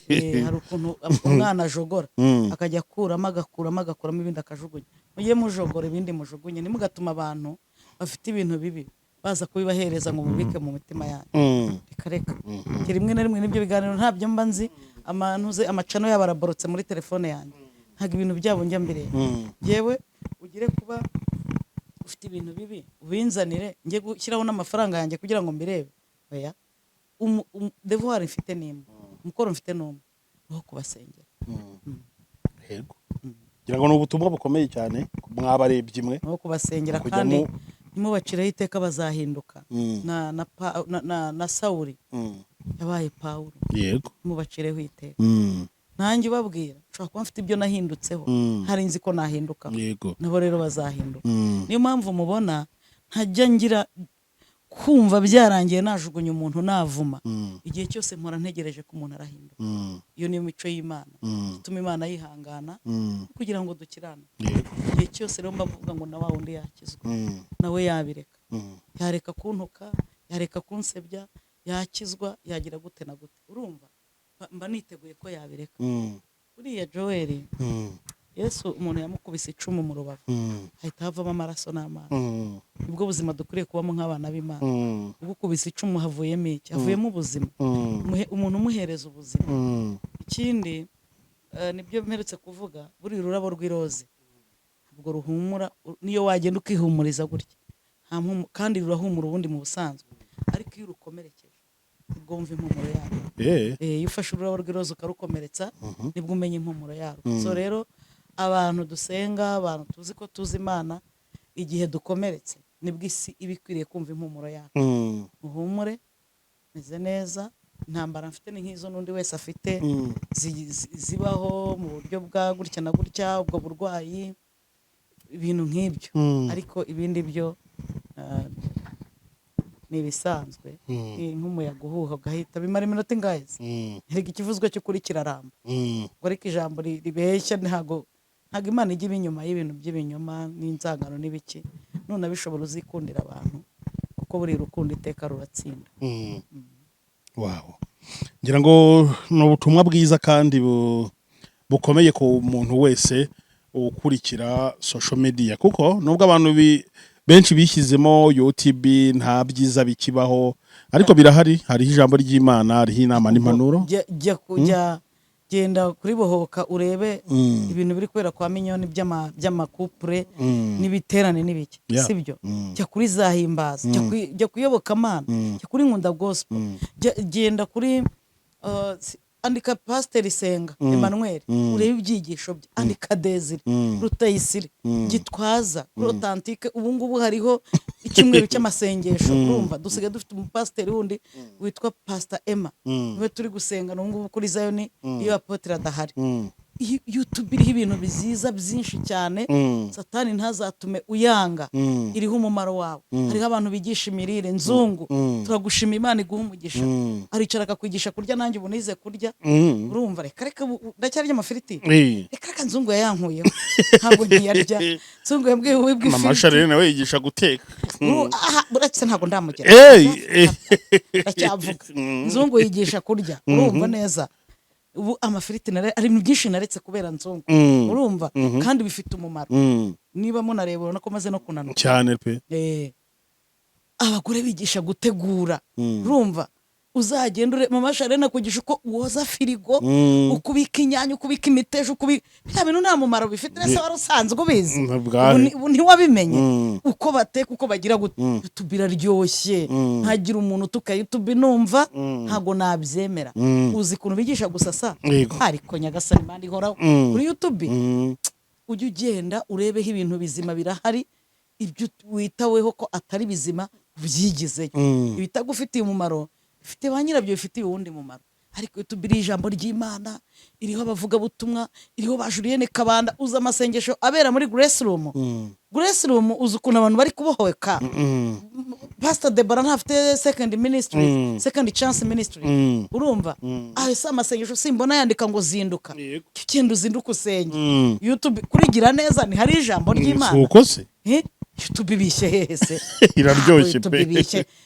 Hari ukuntu umwana ajogora akajya agakuramo ibindi akajugunya. Mujye mujogora ibindi mujugunye, ntimugatuma abantu bafite ibintu bibi baza kubibahereza ngo mubike mu mitima yanyu. Reka rimwe na rimwe n'ibyo biganiro ntabyo mba nzi, amacano yabo araborotse muri telefone yanjye, ntabwo ibintu byabo njya mbireba. Yewe ugire kuba ufite ibintu bibi ubinzanire njye gushyiraho n'amafaranga yanjye kugira ngo mbirebe. Oya, devoir mfite nimwe, umukoro mfite n'umwe wo kubasengera. Yego, ngira ngo ni ubutumwa bukomeye cyane mwabarebye imwe wo kubasengera, kandi ntimubacireho iteka bazahinduka. na Sawuli yabaye Pawulo. Yego, ntimubacireho iteka. Nanjye ubabwira nshobora kuba mfite ibyo nahindutseho, hari nzi ko nahinduka. Yego, nabo rero bazahinduka. Niyo mpamvu mubona ntajya ngira kumva byarangiye najugunya umuntu navuma. Igihe cyose mpora ntegereje ko umuntu arahinduka. Iyo niyo mico y'Imana ituma Imana yihangana kugira ngo dukirane. Igihe cyose rero mbavuga ngo na wa wundi yakizwa, nawe yabireka, yareka kuntuka, yareka kunsebya, yakizwa, yagira gute na gute. Urumva mba niteguye ko yabireka. Uriya Joel Yesu umuntu yamukubise icumu mu rubavu ahita havamo amaraso n'amazi. Ubwo buzima dukwiriye kubamo nk'abana b'Imana. Ugukubise icumu havuyemo iki? Havuyemo ubuzima. Umuntu umuhereza ubuzima. Ikindi nibyo mperutse kuvuga, buri rurabo rw'iroze ubwo ruhumura, niyo wagenda ukihumuriza gutya kandi rurahumura ubundi mu busanzwe, ariko iyo urukomerekeje nibwo wumva impumuro yarwo. Iyo ufashe ururabo rw'iroze ukarukomeretsa nibwo umenya impumuro yarwo. So rero abantu dusenga, abantu tuzi ko tuzi Imana, igihe dukomeretse nibwo isi ibikwiriye kumva impumuro yarwo. Muhumure, meze neza, intambara mfite ni nk'izo n'undi wese afite, zibaho mu buryo bwa gutya na gutya, ubwo burwayi, ibintu nk'ibyo. Ariko ibindi byo ni ibisanzwe. Nk'umuyaga uhuha ugahita bimara iminota ingahe? Erega ikivuzwe cy'ukuri kiraramba. Ariko ijambo ribeshya ntago Imana ijya inyuma y'ibintu by'ibinyoma n'inzangano n'ibiki. None abishobora uzikundira abantu kuko buri rukundo iteka ruratsinda. Wow, ngira ngo ni ubutumwa bwiza kandi bukomeye ku muntu wese ukurikira social media, kuko nubwo abantu benshi bishyizemo YouTube nta byiza bikibaho, ariko birahari. Hariho ijambo ry'Imana, hariho inama n'impanuro. Jya genda kuri Bohoka urebe ibintu biri kubera kwa Minyoni by'amakupure n'ibiterane n'ibiki. Sibyo? Jya kuri Zahimbaza, jya kuyoboka Imana, jya kuri Nkunda Gospel, genda kuri andika Pastor Senga Emmanuel, urebe ibyigisho bye. Andika Desire Rutayisire, Gitwaza Authentique. Ubu ngubu hariho icyumweru cy'amasengesho. Urumva dusigaye dufite umupasiteri wundi witwa Pastor Emma, niwe turi gusenga n'ubu kuri Zion iyo Apotre adahari. YouTube iriho ibintu biziza byinshi cyane. Satani ntazatume uyanga, iriho umumaro wawe. Hariho abantu bigisha imirire. Nzungu, turagushima, Imana iguha umugisha. Aricara akakwigisha kurya, nanjye ubu nize kurya. Urumva reka ndacyarya amafiriti. Reka Nzungu yayankuyeho, ntabwo nkiyarya. Nzungu yabwiye wibwe ifiriti. Mama Sharene nawe yigisha guteka. Buretse ntabwo ndamugera. Ndacyavuga. Nzungu yigisha kurya. Urumva neza. Ubu amafiriti ari mu byinshi naretse kubera Nzungu. Urumva kandi bifite umumaro. Niba munareba urabona ko maze no kunanuka cyane pe. Abagore bigisha gutegura. Urumva uzagenda mama Sharene akugisha uko woza firigo ukubika inyanya ukubika imiteja ukubika bya bintu nta mumaro bifite nese wari usanzwe ubizi ntiwabimenye uko bateka uko bagira gute YouTube iraryoshye ntagira umuntu tuka YouTube numva ntago nabyemera uzi kuntu bigisha gusasa ariko nyagasani mandi horaho kuri YouTube ujye ugenda urebeho ibintu bizima birahari ibyo witaweho ko atari bizima byigizeyo ibitagufitiye umumaro bifite ba nyirabyo bifitiye uwundi mumaro ariko tubiri ijambo ry'Imana iriho abavuga butumwa iriho ba Julienne Kabanda uza amasengesho abera muri Grace Room uzi ukuntu abantu bari kubohoka Pastor Deborah ntafite second chance ministry urumva ahese amasengesho simbona yandika ngo zinduka cyenda uzinduka usenge YouTube kurigira neza ni hari ijambo ry'Imana uko se YouTube ibishye hese iraryoshye pe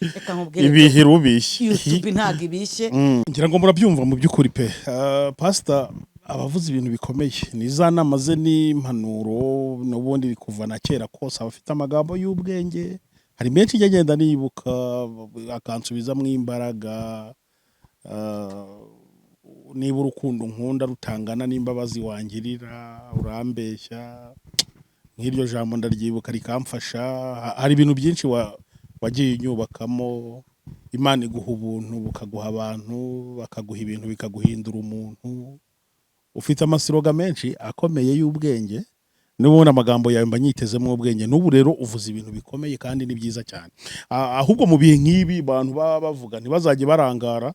reka nkubwire ibihira ubishye YouTube ntago ibishye ngira ngo murabyumva mu by'ukuri pe Pastor abavuze ibintu bikomeye nizana maze n'impanuro n'ubundi kuva na kera kose abafite amagambo y'ubwenge hari menshi yagenda nibuka akansubiza mu imbaraga niba urukundo nkunda rutangana n'imbabazi wangirira urambeshya nk'iryo jambo ndaryibuka rikamfasha hari ibintu byinshi wagiye unyubakamo Imana iguha ubuntu bukaguha abantu bakaguha ibintu bikaguhindura umuntu ufite amasiroga menshi akomeye y'ubwenge n'ubundi amagambo yawe mbanyitezemo ubwenge n'ubu rero uvuze ibintu bikomeye kandi ni byiza cyane ahubwo mu bihe nk'ibi abantu baba bavuga ntibazajye barangara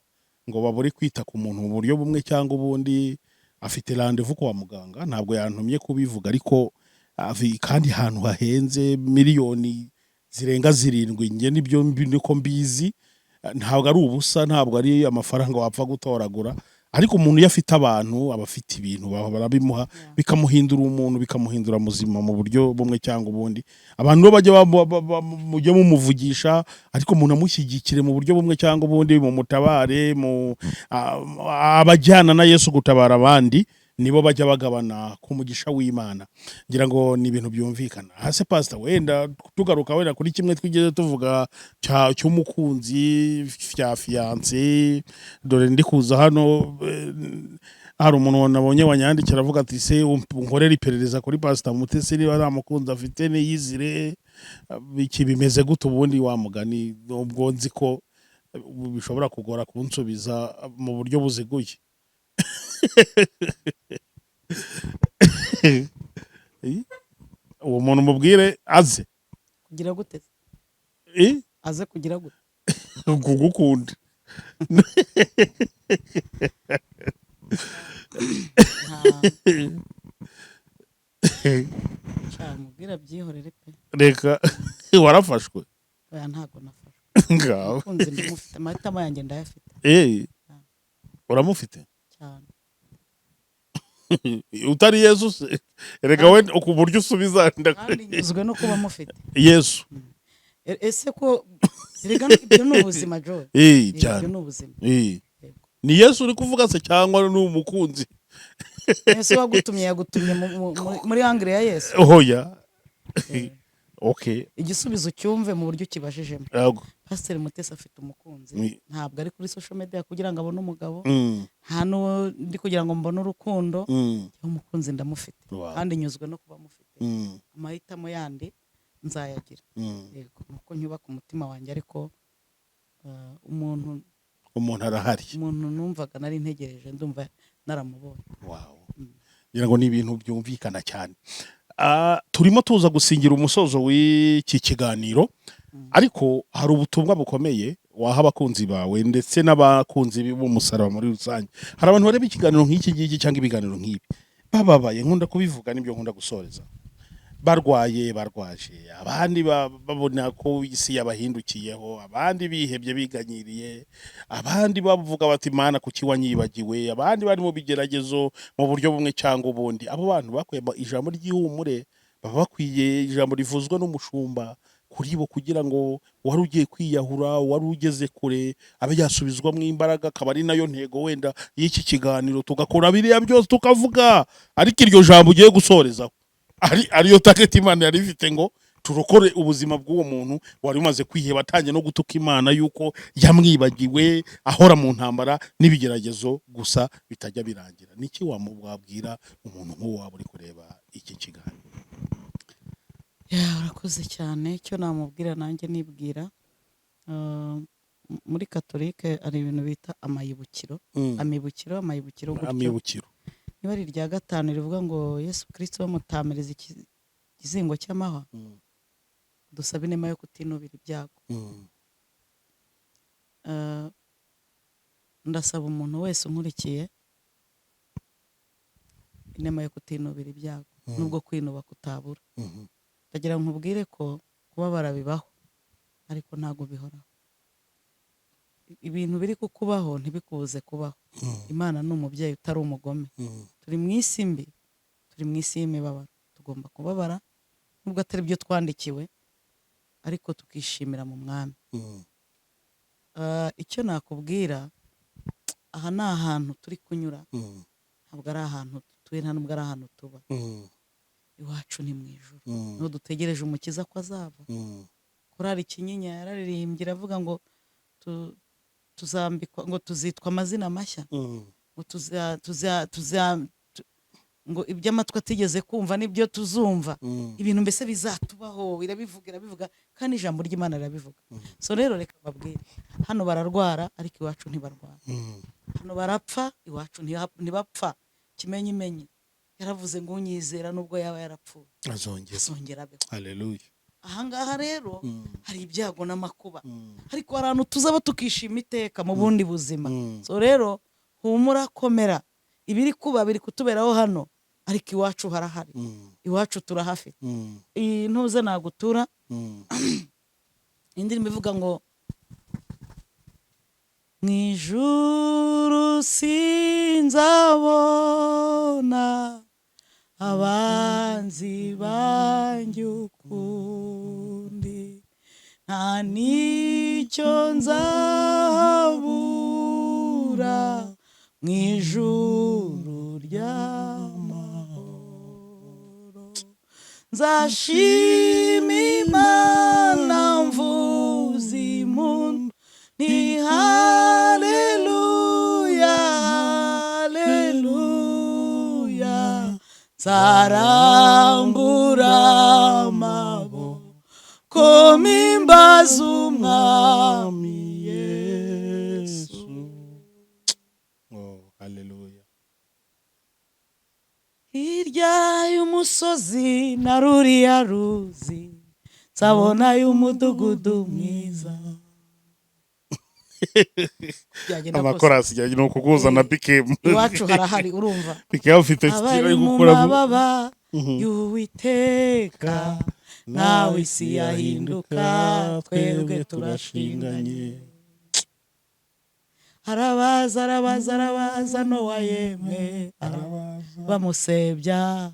ngo babure kwita ku muntu mu buryo bumwe cyangwa ubundi afite rendezvous kwa muganga ntabwo yantumye kubivuga ariko kandi ahantu hahenze miliyoni zirenga 7 nge nibyo niko mbizi ntabwo ari ubusa ntabwo ari amafaranga wapfa gutoragura ariko umuntu yafite abantu abafite ibintu barabimuha bikamuhindura umuntu bikamuhindura muzima mu buryo bumwe cyangwa ubundi abantu bajya mujye mumuvugisha ariko umuntu amushyigikire mu buryo bumwe cyangwa ubundi mu mutabare mu abajyana na Yesu gutabara abandi nibo bajya bagabana ku mugisha w'Imana ngira ngo ni ibintu byumvikana hase Pastor wenda tugaruka wenda kuri kimwe twigeze tuvuga cy'umukunzi fya fiancé dore ndi kuza hano hari umuntu nabonye wanyandikira avuga ati se unkorera iperereza kuri Pastor Mutesi niba ari amukunzi afite n'iyizire biki bimeze gute ubundi wa mugani ubwo nzi ko bishobora kugora kunsubiza mu buryo buziguye uwo muntu mubwire aze kugira gute aze kugira gute kugukunda mubwira byihorere pe reka warafashwe oya ntago nafashwe ngaho kunze ndimufite amahitamo yanjye ndayafite uramufite cyane utari Yesu se rega we ku buryo usubiza kandi nyuzwe no kuba mufite Yesu ese ko rega ibyo n'ubuzima Joe cyane n'ubuzima ni Yesu uri kuvuga se cyangwa ni umukunzi Yesu wagutumye yagutumye muri angre ya Yesu oya okay igisubizo cyumve mu buryo kibajijemo Pastor Mutesi afite umukunzi ntabwo ari kuri social media kugira ngo abone umugabo hano ndi kugira ngo mbone urukundo umukunzi ndamufite kandi nyuzwe no kuba mufite amahitamo yandi nzayagira yego nuko nyubaka umutima wanjye ariko umuntu arahari umuntu numvaga nari ntegereje ndumva naramubonye wow ngira ngo ni ibintu byumvikana cyane turimo tuza gusingira umusozo w'iki kiganiro ariko hari ubutumwa bukomeye waha abakunzi bawe ndetse n'abakunzi b'umusaraba muri rusange hari abantu bareba ikiganiro nk'iki ngiki cyangwa ibiganiro nk'ibi bababaye nkunda kubivuga nibyo nkunda gusoreza barwaje abandi babona ko isi yabahindukiyeho abandi bihebye biganyiriye abandi bavuga bati Imana kuki wanyibagiwe abandi bari mu bigeragezo mu buryo bumwe cyangwa ubundi abo bantu bakuye ijambo ry'ihumure baba bakwiye ijambo rivuzwa n'umushumba kuri bo kugira ngo wari ugiye kwiyahura wari ugeze kure abe yasubizwa mu imbaraga akaba ari nayo ntego wenda y'iki kiganiro tugakora biriya byose tukavuga ariko iryo jambo ugiye gusorezaho ariyo target Imana yari ifite ngo turokore ubuzima bw'uwo muntu wari umaze kwiheba atangiye no gutuka Imana yuko yamwibagiwe ahora mu ntambara n'ibigeragezo gusa bitajya birangira. Niki wabwira umuntu nk'uwo waba uri kureba iki kiganiro? Urakoze cyane. Icyo namubwira nanjye nibwira, muri Katolike hari ibintu bita amayibukiro. Amayibukiro gutyo. Niba ari irya gatanu rivuga ngo Yesu Kristo bamutamiriza ikizingo cy'amahwa, dusaba inema yo kutinubira ibyago. Ndasaba umuntu wese unkurikiye inema yo kutinubira ibyago, nubwo kwinuba kutabura. Ndagira ngo nkubwire ko kubabara bibaho, ariko ntago bihoraho. Ibintu biri kukubaho ntibikubuze kubaho. Imana ni umubyeyi utari umugome. Turi mu isi mbi, turi mu isi y'imibabaro. Tugomba kubabara nubwo atari byo twandikiwe, ariko tukishimira mu mwami. Icyo nakubwira, aha ni ahantu turi kunyura, ntabwo ari ahantu dutuye, nta nubwo ari ahantu tuba. Iwacu ni mu ijuru, niho dutegereje umukiza ko azava. Korali Kinyinya yararirimbye iravuga ngo tuzambikwa, ngo tuzitwa amazina mashya, ngo ngo iby'amatwi atigeze kumva nibyo tuzumva. Ibintu mbese bizatubaho, irabivuga kandi ijambo ry'Imana rirabivuga. So rero reka babwire, hano bararwara ariko iwacu ntibarwara. Hano barapfa, iwacu ntibapfa. Kimenyimenyi yaravuze ngo unyizera nubwo yaba yarapfuye azongera abeho. Haleluya. Ahangaha rero hari ibyago n'amakuba, ariko hari ahantu tuzaba tukishima iteka mu bundi buzima. So rero humura, komera. Ibiri kuba biri kutuberaho hano, ariko iwacu harahari. Iwacu turahafite. Ntuze nagutura indirimbo ivuga ngo mwijuru sinzabona abanzi banjye ukundi, nta nicyo nzahabura mwijuru ry'amahoro. Nzashima Imana mvuza impundu ni haleluya, haleluya. Nzarambura amaboko mpimbaza umwami Yesu. Haleluya. Hirya y'umusozi na ruriya ruzi nzabona y'umudugudu mwiza. Amakorasi cyane no kuguza na BKM. Iwacu harahari, urumva. BKM ufite style yo gukora baba y'Uwiteka, nawe isi yahinduka, twebwe turashinganye. Arabaza Nowa yemwe, bamusebya,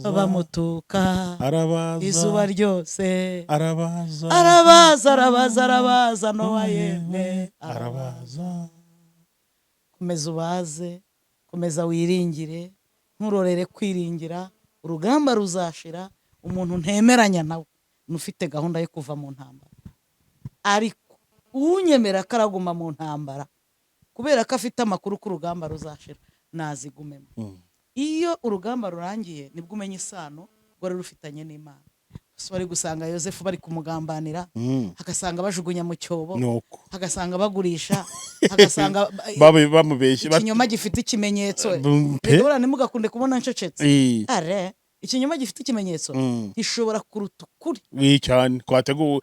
bamutuka, izuba ryose. Arabaza Nowa yemwe, komeza ubaze, komeza wiringire, nturorere kwiringira. Urugamba ruzashira, umuntu ntemeranya nawe nufite gahunda yo kuva mu ntambara, ariko unyemera karaguma mu ntambara kubera ko afite amakuru ku rugamba ruzashira, nazigumemo. Iyo urugamba rurangiye nibwo umenya isano rwari rufitanye n'Imana. So bari gusanga Yosefu bari kumugambanira, hagasanga bajugunya mu cyobo, hagasanga bagurisha, hagasanga bamubeshye, ikinyoma gifite ikimenyetso. Rero ntimugakunde kubona ncecetse. Are ikinyoma gifite ikimenyetso gishobora kuruta ukuri cyane. Twateguwe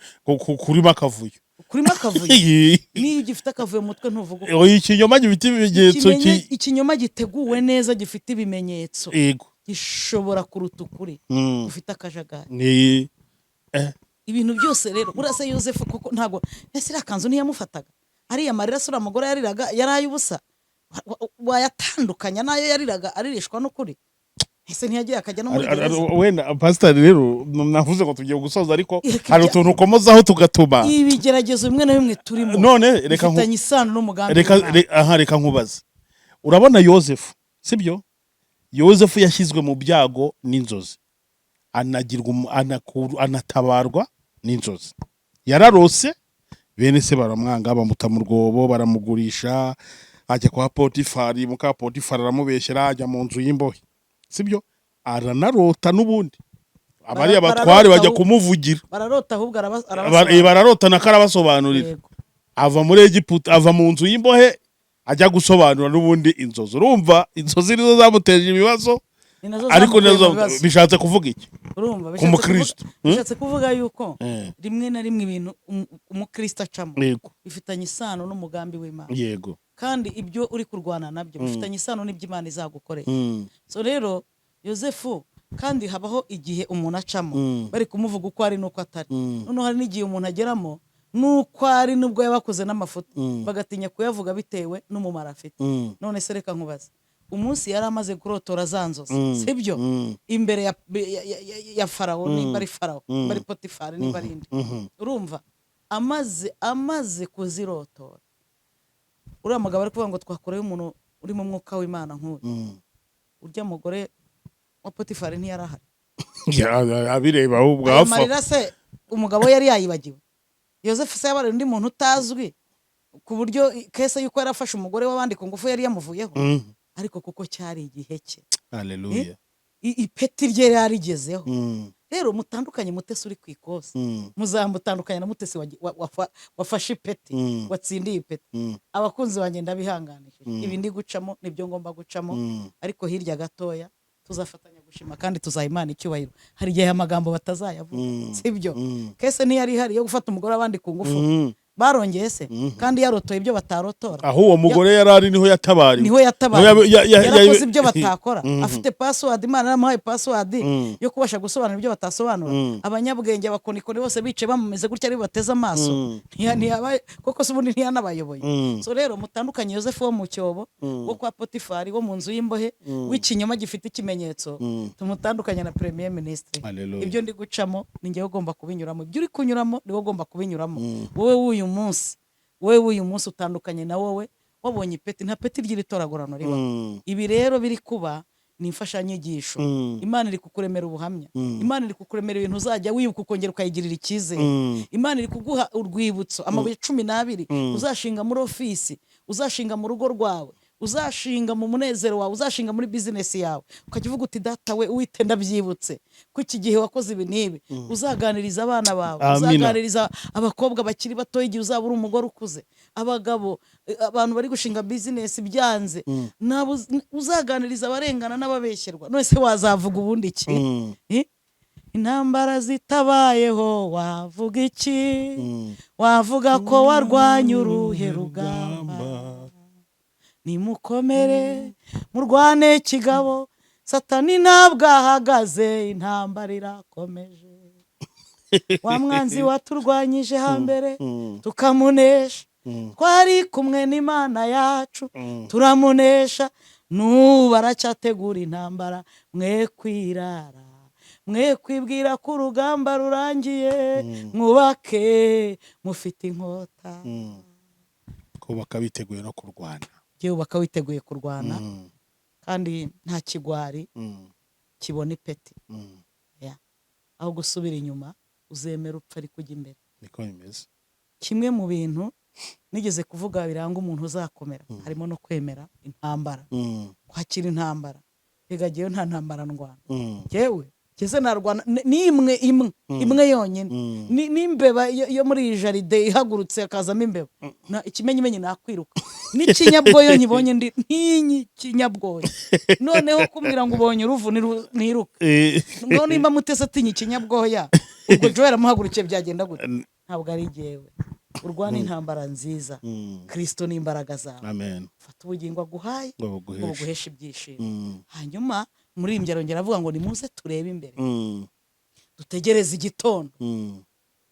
kuri makavuyo, kuri makavuyo. Niyo gifite akavuyo mutwe ntuvuga. Ikinyoma gifite ibimenyetso, ikinyoma giteguwe neza gifite ibimenyetso, gishobora kuruta ukuri ufite akajagari. Ibintu byose rero burase Yosefu kuko ntago ese irakanzu niyamufataga, ariya marira sura amagore yariraga yaraye ubusa, wayatandukanya nayo yariraga aririshwa n'ukuri. Ese ntiyagiye akajya no muri gereza. Wenda pastor rero navuze ko tugiye gusoza, ariko hari utuntu ukomozaho tugatuma ibigeragezo bimwe na bimwe turimo. None reka mfitanye isano n'umugambi. Reka nkubaze, urabona Yosefu, sibyo? Yosefu yashyizwe mu byago n'inzozi, anatabarwa n'inzozi. Yararose, bene se baramwanga, bamuta mu rwobo, baramugurisha, ajya kwa Potifari, muka Potifari aramubeshyera, ajya mu nzu y'imbohe, sibyo? Aranarota n'ubundi abari abatware bajya kumuvugira, bararota ahubwo bararota nakarabasobanurira, ava muri Egiputa, ava mu nzu y'imbohe ajya gusobanura n'ubundi inzozi. Urumva inzozi nizo zamuteje ibibazo, ariko nazo bishatse kuvuga iki? Urumva Umukristo bishatse kuvuga yuko rimwe na rimwe ibintu umukristo acamo bifitanye isano n'umugambi w'Imana. Yego. Kandi ibyo uri kurwana nabyo bifitanye isano n'Imana izagukorera. So rero Yosefu, kandi habaho igihe umuntu acamo bari kumuvuga uko ari nuko atari. Noneho hari n'igihe umuntu ageramo nuko ari nubwo yabakoze n'amafuta bagatinya kuyavuga bitewe n'umumaro afite. None se reka nkubaze, umunsi yari amaze kurotora za nzozi, sibyo? Imbere ya Farawo, nimba ari Farawo, nimba ari Potifari, nimba ari indi. Urumva amaze kuzirotora, uriya mugabo ari kuvuga ngo twakoreye umuntu uri mu mwuka w'Imana nk'uyu. Urya mugore wa Potifari ntiyarahari. Abireba ahubwo hafa. Amarira se umugabo yari yayibagiwe. Yosefu se yabari undi muntu utazwi ku buryo kese yuko yarafashe umugore w'abandi ku ngufu yari yamuvuyeho. Ariko kuko cyari igihe cye. Haleluya. Ipeti rye yarigezeho. Rero mutandukanye Mutesi uri kwikosa. Muzamutandukanya na Mutesi wafashe ipeti, watsindiye ipeti. Abakunzi banjye ndabihanganishije. Ibi ndi gucamo nibyo ngomba gucamo, ariko hirya gatoya tuzafatanya gushima kandi tuzayimana icyubahiro. Hari igihe amagambo batazayavuga, sibyo? Kese ntiyari hari yo gufata umugore abandi ku ngufu. Barongeye se kandi yarotoye ibyo batarotora. Aho uwo mugore yarari niho yatabariwe. Niho yatabariwe. Yarakoze ibyo batakora. Afite password, Imana yaramuhaye password yo kubasha gusobanura ibyo batasobanura. Abanyabwenge abakonikoni bose bice bamumeze gutya ari bateze amaso. Koko se ubundi ntiyanabayoboye. So rero mutandukanye Yosefu wo mu cyobo, wo kwa Potifari, wo mu nzu y'imbohe, w'ikinyoma gifite ikimenyetso, tumutandukanye na Premier Ministre. Ibyo ndi gucamo ni ngewe ugomba kubinyuramo. Ibyo uri kunyuramo ni wowe ugomba kubinyuramo. Wowe uyu munsi utandukanye na wowe wabonye ipeti, nta peti ry'iritoragurano riba. Ibi rero biri kuba ni imfashanyigisho. Imana iri kukuremera ubuhamya. Imana iri kukuremera ibintu uzajya wibuka ukongera ukayigirira icyizere. Imana iri kuguha urwibutso, amabuye 12 uzashinga muri ofisi, uzashinga mu rugo rwawe, uzashinga mu munezero wawe, uzashinga muri business yawe. Ukakivuga uti data we Uwite ndabyibutse ko iki gihe wakoze ibi nibi. Uzaganiriza abana bawe, uzaganiriza abakobwa bakiri bato igihe uzaba uri umugore ukuze, abagabo, abantu bari gushinga business byanze, nabo uzaganiriza abarengana n'ababeshyerwa. None se wazavuga ubundi iki? Intambara zitabayeho wavuga iki? Wavuga ko warwanya uruhe rugamba? Nimukomere murwane kigabo, Satani ntabwo ahagaze, intambara irakomeje. Wa mwanzi waturwanyije hambere tukamunesha, twari kumwe n'Imana yacu turamunesha. N'ubu aracyategura intambara, mwe kwirara, mwe kwibwira ko urugamba rurangiye. Mwubake mufite inkota. Kubaka biteguye no kurwana. Ubaka witeguye kurwana, kandi nta kigwari kibona ipeti. Aho gusubira inyuma uzemera upfa ari kujya imbere. Niko bimeze. Kimwe mu bintu nigeze kuvuga biranga umuntu uzakomera harimo no kwemera intambara, kwakira intambara. Bigagiye nta ntambara ndwana. Yewe keze narwana imwe yonyine. N'imbeba yo muri jaride ihagurutse akazamo imbeba, ikimenyimenyi nakwiruka. N'ikinyabwoyo nkibonye ndi n'ikinyabwoyo. Noneho kumbwira ngo ubonye uruvu niruka. Ngo nimba Mutesi atinya ikinyabwoya, ubwo Joel amuhagurukiye byagenda gute? Ntabwo ari jewe. Urwana intambara nziza. Kristo ni imbaraga zawe. Amen. Fata ubugingo aguhaye uguhesha ibyishimo. Hanyuma muri imbyaro ngera avuga ngo nimuze turebe imbere. Dutegereze igitondo.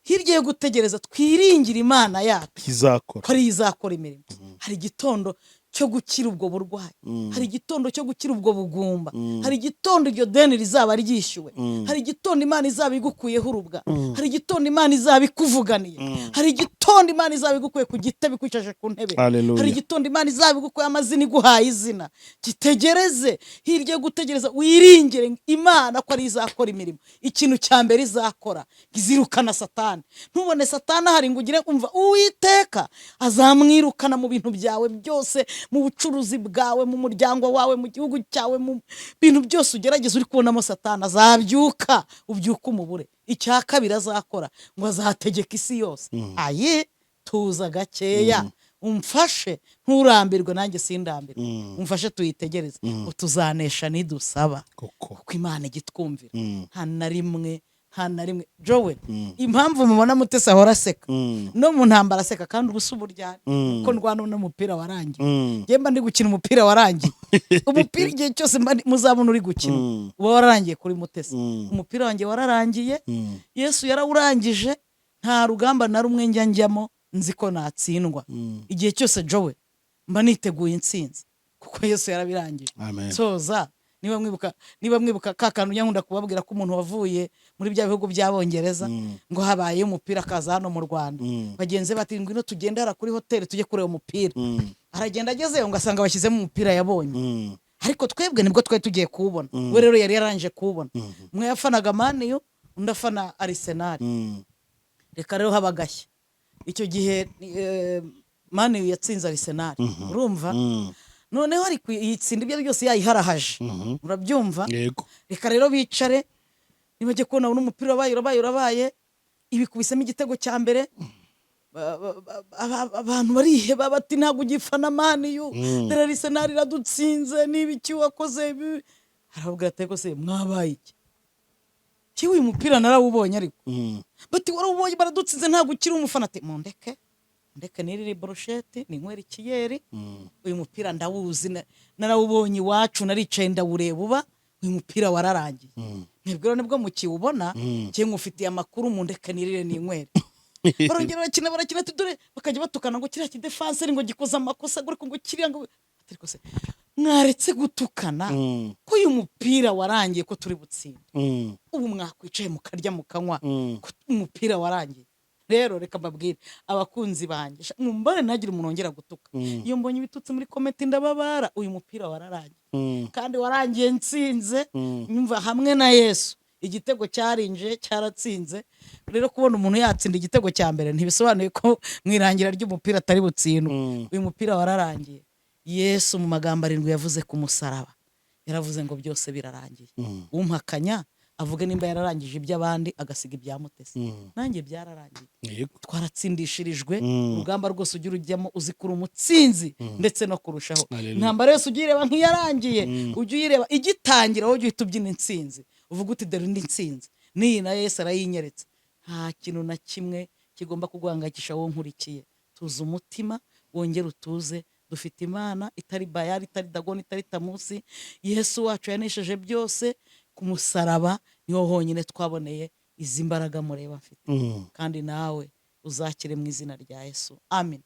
Hirya yo gutegereza twiringira Imana yacu. Izakora. Ko ari izakora imirimo. Hari igitondo cyo gukira ubwo burwayi, hari igitondo cyo gukira ubwo bugumba, hari igitondo iryo deni rizaba ryishyuwe, hari igitondo Imana izaba igukuyeho urubwa, hari igitondo Imana izaba ikuvuganiye, hari igitondo Imana izaba igukuye ku gitebe ikwicaje ku ntebe, hari igitondo Imana izaba igukuye amazina iguhaye izina. Gitegereze, hirya yo gutegereza wiringire Imana ko ari izakora imirimo. Ikintu cya mbere izakora izirukana Satani. Ntubone Satani ahari ngo ugire umva Uwiteka azamwirukana mu bintu byawe byose, mu bucuruzi bwawe, mu muryango wawe, mu gihugu cyawe, mu bintu byose ugerageza uri kubonamo Satani azabyuka, ubyuka umubure. Icya kabiri azakora ngo azategeka isi yose. Aye, tuza gakeya, umfashe nturambirwe, nanjye sindambirwe, umfashe tuyitegereze, tuzanesha nidusaba, kuko Imana igitwumvira. nta na rimwe Jowe, impamvu mubona Mutesi ahora aseka no mu ntambara aseka, kandi ubusa uburyane ko ndwana n'umupira warangiye. Njye ndi gukina umupira warangiye. Umupira igihe cyose muzabona uri gukina uba wararangiye kuri Mutesi. Umupira wanjye wararangiye, Yesu yarawurangije, nta rugamba na rumwe njyamo nzi ko natsindwa. Igihe cyose Jowe mba niteguye intsinzi, kuko Yesu yarabirangije. Soza, niba mwibuka ka kantu nkunda kubabwira ko umuntu wavuye muri bya bihugu by'Abongereza ngo habaye umupira akaza hano mu Rwanda, bagenze bati ngwino tugendera kuri hoteli tujye kureba umupira. Aragenda agezeyo ngo asanga bashyizemo umupira yabonye, ariko twebwe nibwo twari tugiye kuwubona. We rero yari yarangije kuwubona. Umwe yafanaga Man U, undi afana Arsenal. Reka rero habagashya. Icyo gihe Man U yatsinze Arsenal, urumva? Noneho ari yitsinda ibyo byose yayiharahaje, urabyumva? Reka rero bicare nibajye kubona n'umupira urabaye, ibikubisemo igitego cya mbere, abantu bariheba bati ntabwo ugifana Man U, dore Arsenal iradutsinze, n'ibiki wakoze? Arababwira ati ko se mwabaye iki? Kiwe uyu mupira narawubonye, ariko bati warawubonye baradutsinze ntabwo ukiri umufana. Ati ndeke niriri brochette ninywera ikiyeri, uyu mupira ndawuzi, narawubonye iwacu, naricaye ndawureba, uba uyu mupira wararangiye. Mwebwe nibwo mukiwubona, cyangwa ufitiye amakuru, mu ndeke nirire ninywera. Barongera barakina dore bakajya batukana ngo kiriya kidefense ngo gikoza amakosa, ngo kiriya ngo, ariko se mwaretse gutukana ko uyu mupira warangiye, ko turi butsinde. Ubu mwakwicaye mukarya mukanywa, ko umupira warangiye. Rero reka mbabwire abakunzi banjye, mumbare ntagire umuntu ongera gutuka. Iyo mbonye ibitutsi muri comment ndababara. Uyu mupira wararangiye, kandi warangiye nsinze, nyumva hamwe na Yesu. Igitego cyarinje cyaratsinze. Rero kubona umuntu yatsinda igitego cya mbere ntibisobanuye ko mwirangira ry'umupira atari butsindwe. Uyu mupira wararangiye. Yesu mu magambo 7 yavuze ku musaraba, yaravuze ngo byose birarangiye. Umpakanya avuga nimba yararangije iby'abandi agasiga ibya Mutesi. Nanjye byararangiye, twaratsindishirijwe. Urugamba rwose ugira ujyamo uzikura umutsinzi, ndetse no kurushaho. Intambara yose ugireba nk'iyarangiye, ujye uyireba igitangira, wowe uhita ubyina intsinzi, uvuga uti dore ndi intsinzi, n'iyi na Yesu arayinyeretse. Nta kintu na kimwe kigomba kuguhangayikisha wowe nkurikiye. Tuza umutima, wongere utuze. Dufite Imana itari Bayali, itari Dagoni, itari Tamusi. Yesu wacu yanesheje byose ku musaraba, niho honyine twaboneye izi mbaraga mureba afite. Kandi nawe uzakire mu izina rya Yesu. Amen.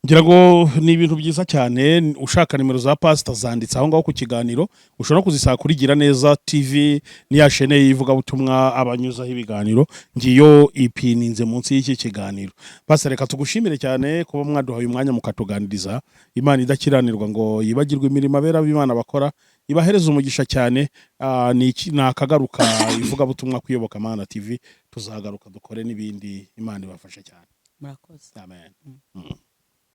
Ngira ngo ni ibintu byiza cyane. Ushaka nimero za pastor zanditse aho ngaho ku kiganiro, ushobora kuzisaka kuri Giraneza TV, ni ya chaîne yivuga butumwa abanyuzaho ibiganiro. Ngiyo ipininze munsi y'iki kiganiro. Pastor, reka tugushimire cyane kuba mwaduhaye umwanya mukatuganiriza. Imana idakiranirwa ngo yibagirwe imirimo abera b'Imana bakora, ibahereza umugisha cyane. Ni akagaruka ivuga butumwa kuyoboka Mana TV. Tuzagaruka dukore n'ibindi. Imana ibafashe cyane. Murakoze. Amen.